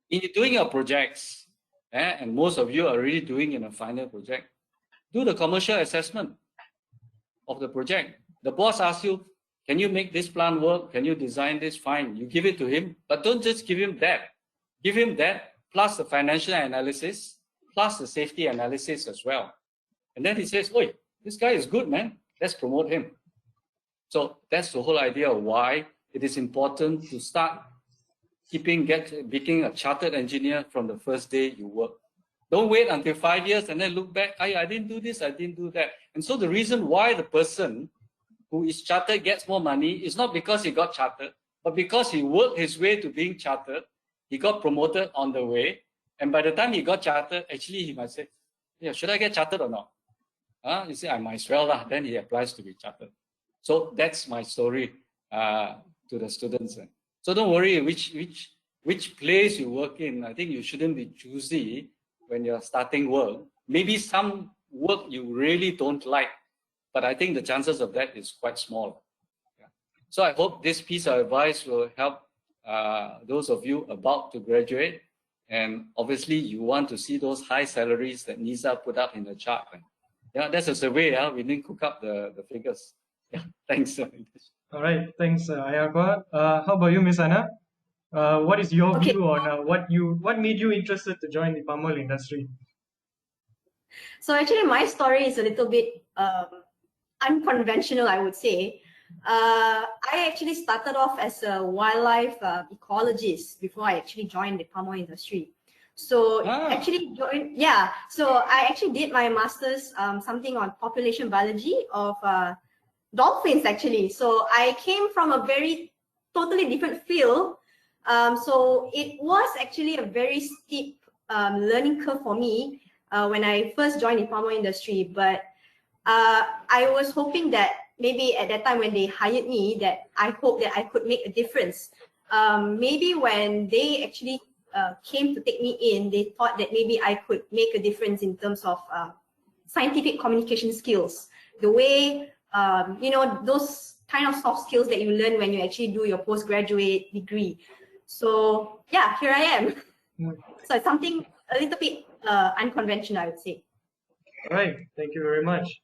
In doing your projects, and most of you are already doing in a final project, do the commercial assessment of the project. The boss asks you, can you make this plan work? Can you design this? Fine. You give it to him, but don't just give him that. Give him that plus the financial analysis, plus the safety analysis as well. And then he says, oi, this guy is good, man. Let's promote him. So that's the whole idea of why it is important to start becoming a chartered engineer from the first day you work. Don't wait until 5 years and then look back, I didn't do this, I didn't do that. And so the reason why the person who is chartered gets more money is not because he got chartered, but because he worked his way to being chartered, he got promoted on the way. And by the time he got chartered, actually he might say, yeah, should I get chartered or not? You say, I might as well. Then he applies to be chartered. So that's my story to the students. So don't worry which place you work in. I think you shouldn't be choosy when you're starting work. Maybe some work you really don't like, but I think the chances of that is quite small. Yeah. So I hope this piece of advice will help those of you about to graduate. And obviously you want to see those high salaries that Nisa put up in the chart. Yeah, that's a survey. We didn't cook up the figures. Yeah, thanks. All right, thanks, Ayakwa. How about you, Miss Anna? What is your Okay. view on what made you interested to join the palm oil industry? So actually, my story is a little bit unconventional, I would say. I actually started off as a wildlife ecologist before I actually joined the palm oil industry. So actually so I actually did my master's something on population biology of dolphins actually. So I came from a very totally different field. So it was actually a very steep learning curve for me when I first joined the palm oil industry. But I was hoping that maybe at that time when they hired me, that I hope that I could make a difference. Maybe when they actually came to take me in, they thought that maybe I could make a difference in terms of scientific communication skills, the way those kind of soft skills that you learn when you actually do your postgraduate degree. So yeah, here I am. So it's something a little bit unconventional, I would say. Right. Thank you very much.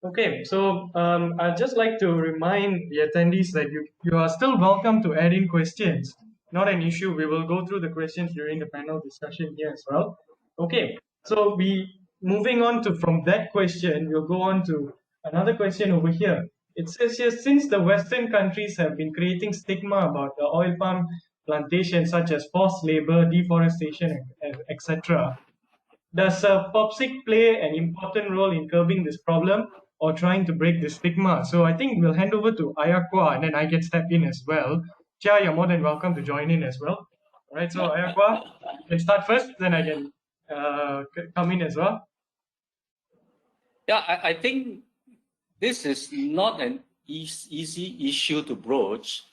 Okay, so I'd just like to remind the attendees that you are still welcome to add in questions. Not an issue. We will go through the questions during the panel discussion here as well. Okay, so moving on to from that question, we'll go on to another question over here. It says here, since the Western countries have been creating stigma about the oil palm plantation, such as forced labor, deforestation, etc., does POPSIC play an important role in curbing this problem or trying to break the stigma? So I think we'll hand over to Ayakwa and then I can step in as well. Chia, you're more than welcome to join in as well. All right, so Ayakwa, you can start first, then I can come in as well. Yeah, I think this is not an easy issue to broach,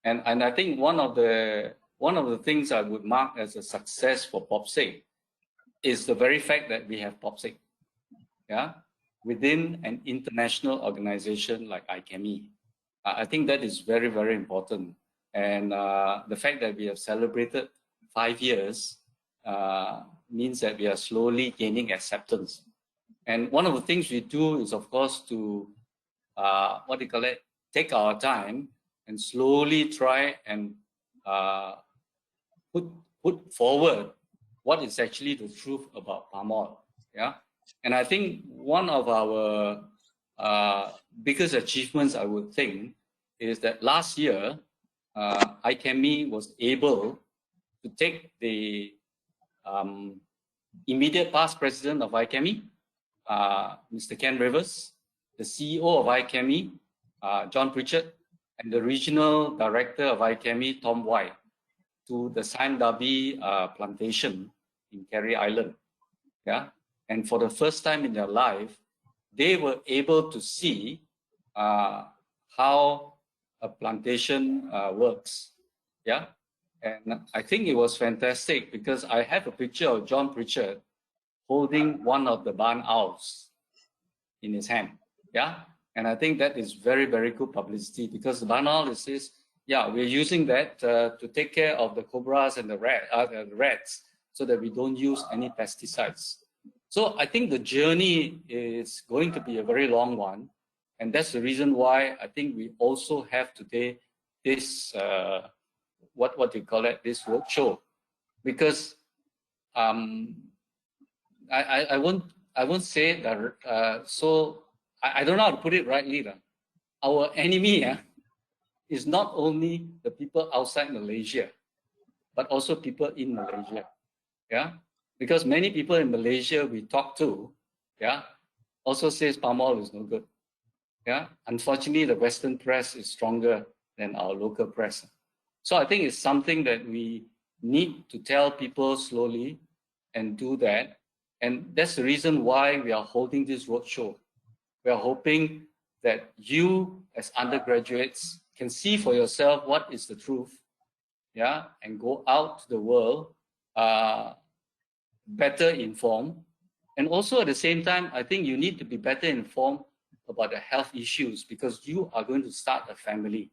and I think one of the things I would mark as a success for POPSIC is the very fact that we have POPSIC, yeah, within an international organization like ICAMI. I think that is very, very important. And the fact that we have celebrated 5 years means that we are slowly gaining acceptance. And one of the things we do is, of course, to, take our time and slowly try and put forward what is actually the truth about palm oil. Yeah, and I think one of our biggest achievements, I would think, is that last year, ICAMI was able to take the immediate past president of ICAMI, Mr. Ken Rivers, the CEO of ICAMI, John Pritchard, and the regional director of ICAMI, Tom White, to the Sime Darby plantation in Carey Island. Yeah, and for the first time in their life, they were able to see how a plantation works. Yeah, and I think it was fantastic because I have a picture of John Pritchard holding one of the barn owls in his hand. Yeah, and I think that is very, very good publicity because the barn owl says, yeah, we're using that to take care of the cobras and the rats so that we don't use any pesticides. So I think the journey is going to be a very long one. And that's the reason why I think we also have today this, what you call it, this roadshow. Because I won't say that, so I don't know how to put it rightly. Our enemy is not only the people outside Malaysia, but also people in Malaysia. Yeah, because many people in Malaysia we talk to, yeah, also says palm oil is no good. Yeah, unfortunately, the Western press is stronger than our local press. So I think it's something that we need to tell people slowly and do that. And that's the reason why we are holding this roadshow. We are hoping that you, as undergraduates, can see for yourself what is the truth, yeah, and go out to the world better informed. And also at the same time, I think you need to be better informed about the health issues because you are going to start a family,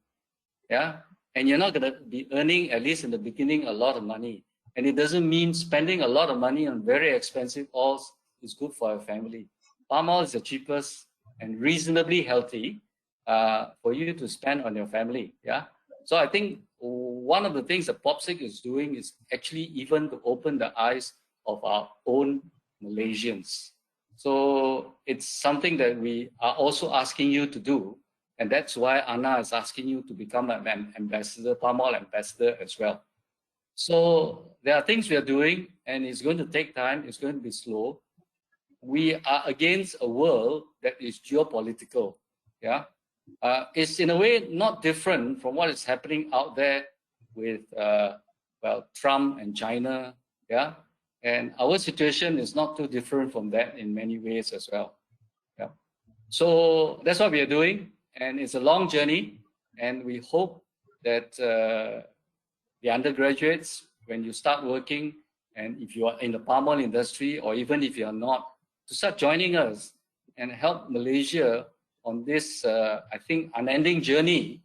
yeah, and you're not going to be earning, at least in the beginning, a lot of money. And it doesn't mean spending a lot of money on very expensive oils is good for a family. Palm oil is the cheapest and reasonably healthy for you to spend on your family. Yeah. So I think one of the things that POPSIC is doing is actually even to open the eyes of our own Malaysians. So it's something that we are also asking you to do. And that's why Anna is asking you to become an ambassador, palm oil ambassador as well. So there are things we are doing and it's going to take time. It's going to be slow. We are against a world that is geopolitical. Yeah. It's in a way not different from what is happening out there with, Trump and China. Yeah. And our situation is not too different from that in many ways as well. Yeah. So that's what we are doing. And it's a long journey. And we hope that the undergraduates, when you start working, and if you are in the palm oil industry, or even if you are not, to start joining us and help Malaysia on this, I think, unending journey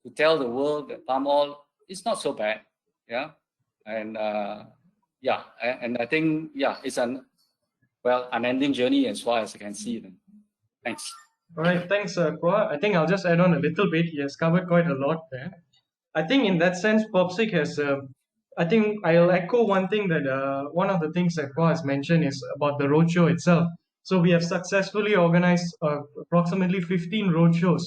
to tell the world that palm oil is not so bad. Yeah, and yeah, and I think it's unending journey as far as I can see them. Thanks. All right, thanks, Kwa. I think I'll just add on a little bit. He has covered quite a lot there. I think in that sense, POPSIC has, I think I'll echo one thing that one of the things that Kwa has mentioned is about the roadshow itself. So we have successfully organized approximately 15 roadshows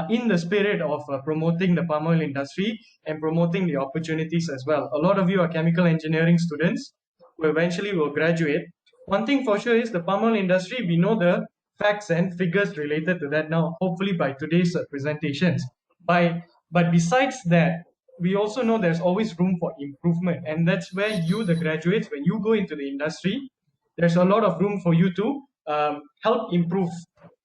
in the spirit of promoting the palm oil industry and promoting the opportunities as well. A lot of you are chemical engineering students who eventually will graduate. One thing for sure is the palm oil industry, we know the facts and figures related to that now, hopefully by today's presentations. But besides that, we also know there's always room for improvement. And that's where you, the graduates, when you go into the industry, there's a lot of room for you to help improve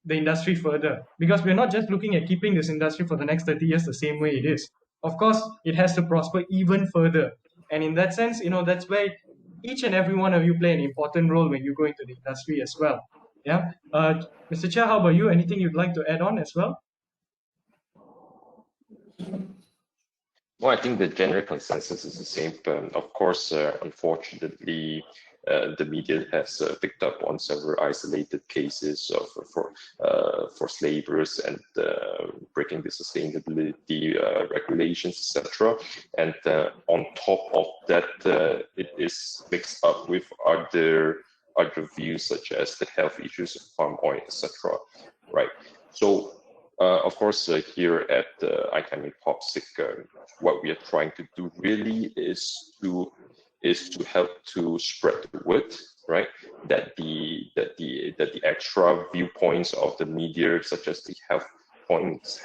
the industry further. Because we're not just looking at keeping this industry for the next 30 years the same way it is. Of course, it has to prosper even further. And in that sense, that's where each and every one of you play an important role when you go into the industry as well. Yeah. Mr. Chia, how about you? Anything you'd like to add on as well? Well, I think the general consensus is the same. Of course, unfortunately, the media has picked up on several isolated cases of forced laborers and breaking the sustainability regulations, etc. And on top of that, it is mixed up with other views such as the health issues of palm oil, etc. Right. So. Of course, here at IChemE POPSIC, what we are trying to do really is to help to spread the word, right? That the extra viewpoints of the media, such as the health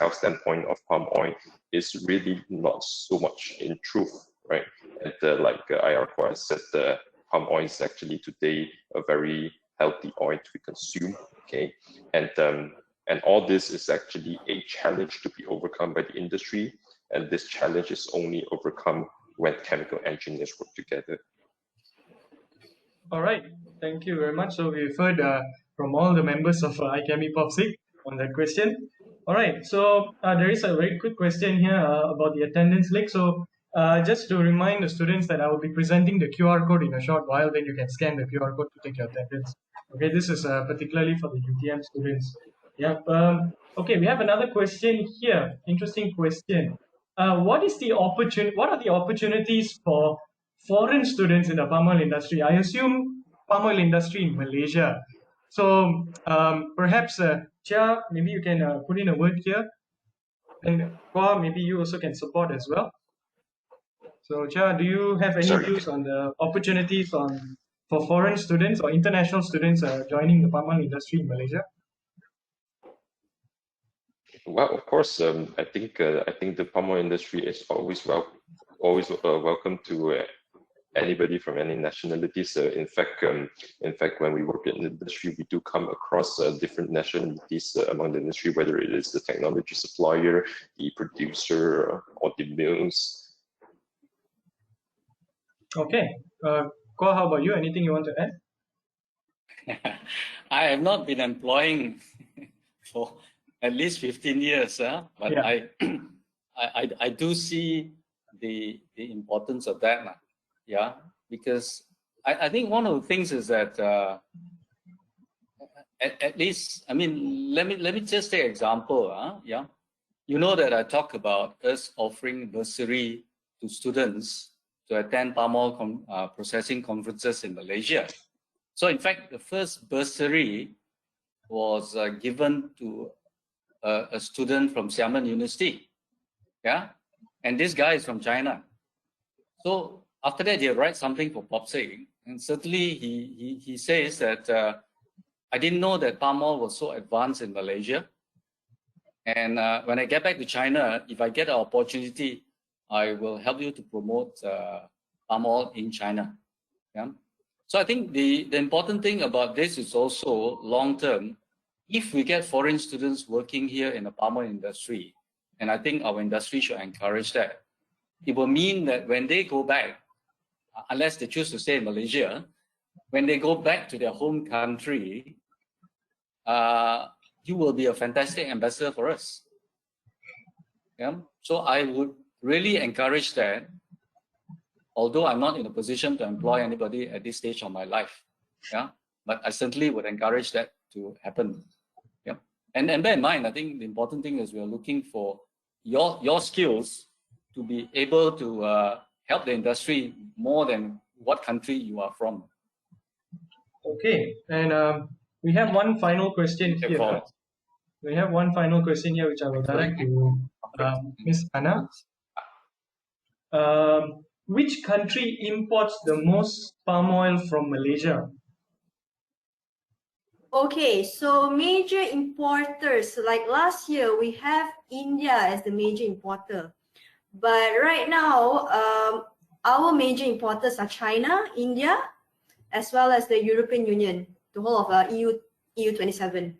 standpoint of palm oil, is really not so much in truth, right? And like IR said, palm oil is actually today a very healthy oil to consume, okay? And all this is actually a challenge to be overcome by the industry. And this challenge is only overcome when chemical engineers work together. All right. Thank you very much. So we've heard from all the members of IChemE POPSIC on that question. All right. So there is a very quick question here about the attendance link. So just to remind the students that I will be presenting the QR code in a short while, then you can scan the QR code to take your attendance. Okay. This is particularly for the UTM students. Yeah. Okay, we have another question here. Interesting question. What are the opportunities for foreign students in the palm oil industry? I assume palm oil industry in Malaysia. So perhaps, Chia, maybe you can put in a word here. And Kwa, maybe you also can support as well. So Chia, do you have any views on the opportunities for foreign students or international students joining the palm oil industry in Malaysia? Well, of course, I think the palm oil industry is always welcome to anybody from any nationalities. In fact, when we work in the industry, we do come across different nationalities among the industry, whether it is the technology supplier, the producer, or the mills. Okay, Kwa, how about you? Anything you want to add? I have not been employing for at least 15 years, but yeah. I do see the importance of that, yeah, because I think one of the things is that at least, I mean, let me just take an example, yeah, you know that I talk about us offering bursary to students to attend palm oil processing conferences in Malaysia. So in fact, the first bursary was given to a student from Xiamen University, yeah, and this guy is from China. So after that, he writes something for POPSIC, and certainly he says that I didn't know that palm oil was so advanced in Malaysia, and when I get back to China, if I get an opportunity, I will help you to promote palm oil in China. Yeah. So I think the important thing about this is also long term. If we get foreign students working here in the palm oil industry, and I think our industry should encourage that, it will mean that when they go back, unless they choose to stay in Malaysia, when they go back to their home country, you will be a fantastic ambassador for us. Yeah. So I would really encourage that, although I'm not in a position to employ anybody at this stage of my life. Yeah. But I certainly would encourage that to happen. Yeah. And bear in mind, I think the important thing is we are looking for your skills to be able to help the industry more than what country you are from. Okay, and we have one final question here. We have one final question here, which I will direct to Ms. Anna. Which country imports the most palm oil from Malaysia? Okay, so major importers, like last year, we have India as the major importer. But right now, our major importers are China, India, as well as the European Union, the whole of EU 27.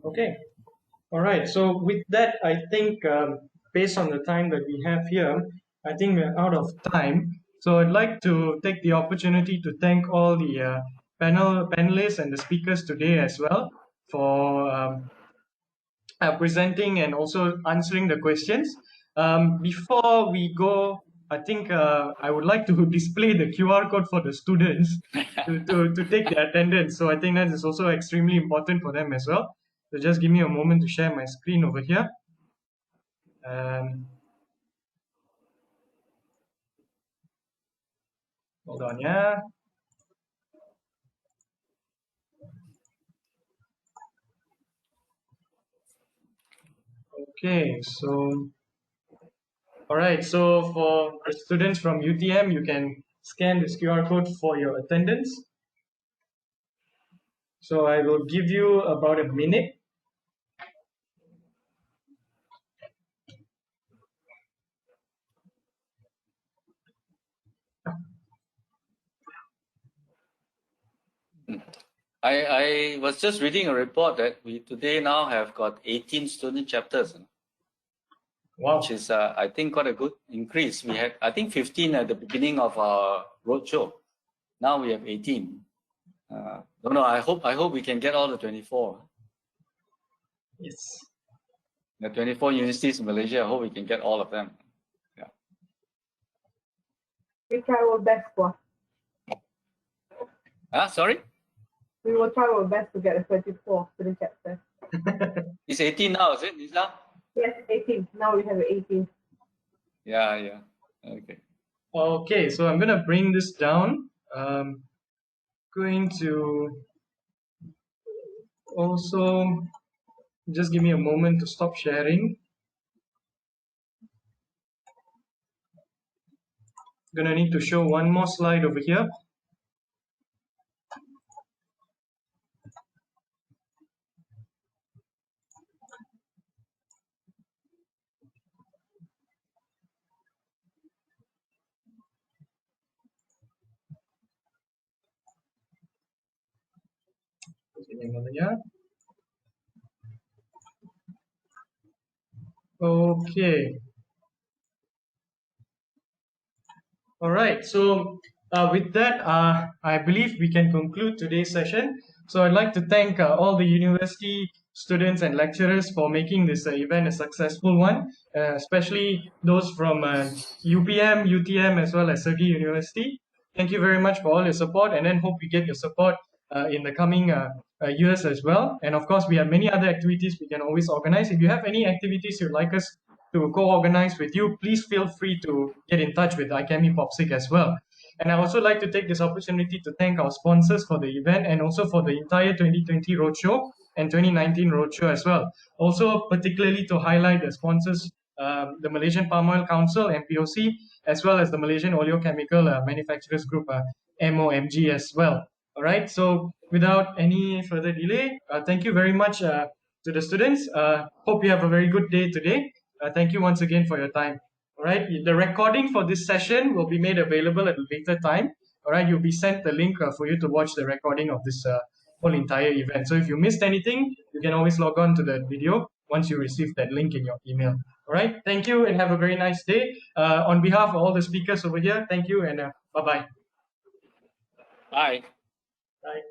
Okay, all right. So with that, I think based on the time that we have here, I think we're out of time. So I'd like to take the opportunity to thank all the panelists and the speakers today as well for presenting and also answering the questions. Before we go, I think I would like to display the QR code for the students to take their attendance. So I think that is also extremely important for them as well. So just give me a moment to share my screen over here. Hold on, yeah. Okay, so all right, so for the students from UTM, you can scan this QR code for your attendance. So I will give you about a minute. I was just reading a report that we today now have got 18 student chapters. Wow. Which is, I think, quite a good increase. We had, I think, 15 at the beginning of our roadshow. Now we have 18. Don't know. I hope we can get all the 24. Yes. The 24 universities in Malaysia. I hope we can get all of them. Yeah. We try our best, for. Sorry. We will try our best to get a 24 to the chapter. It's 18 now, is it, Nisa? Yes, 18. Now we have 18. Yeah. Okay. Okay, so I'm gonna bring this down. Going to also just give me a moment to stop sharing. Gonna need to show one more slide over here. Okay. All right. So with that, I believe we can conclude today's session. So I'd like to thank all the university students and lecturers for making this event a successful one, especially those from UPM, UTM, as well as SEGi University. Thank you very much for all your support, and then hope we get your support in the coming years as well. And of course, we have many other activities we can always organize. If you have any activities you'd like us to co-organize with you, please feel free to get in touch with ICAMI POPSIC as well. And I also like to take this opportunity to thank our sponsors for the event and also for the entire 2020 Roadshow and 2019 Roadshow as well. Also, particularly to highlight the sponsors, the Malaysian Palm Oil Council, MPOC, as well as the Malaysian Oleochemical Manufacturers Group, MOMG as well. All right, so without any further delay, thank you very much to the students. Hope you have a very good day today. Thank you once again for your time. All right, the recording for this session will be made available at a later time. All right, you'll be sent the link for you to watch the recording of this whole entire event. So if you missed anything, you can always log on to the video once you receive that link in your email. All right, thank you and have a very nice day. On behalf of all the speakers over here, thank you and bye-bye. Bye. Bye.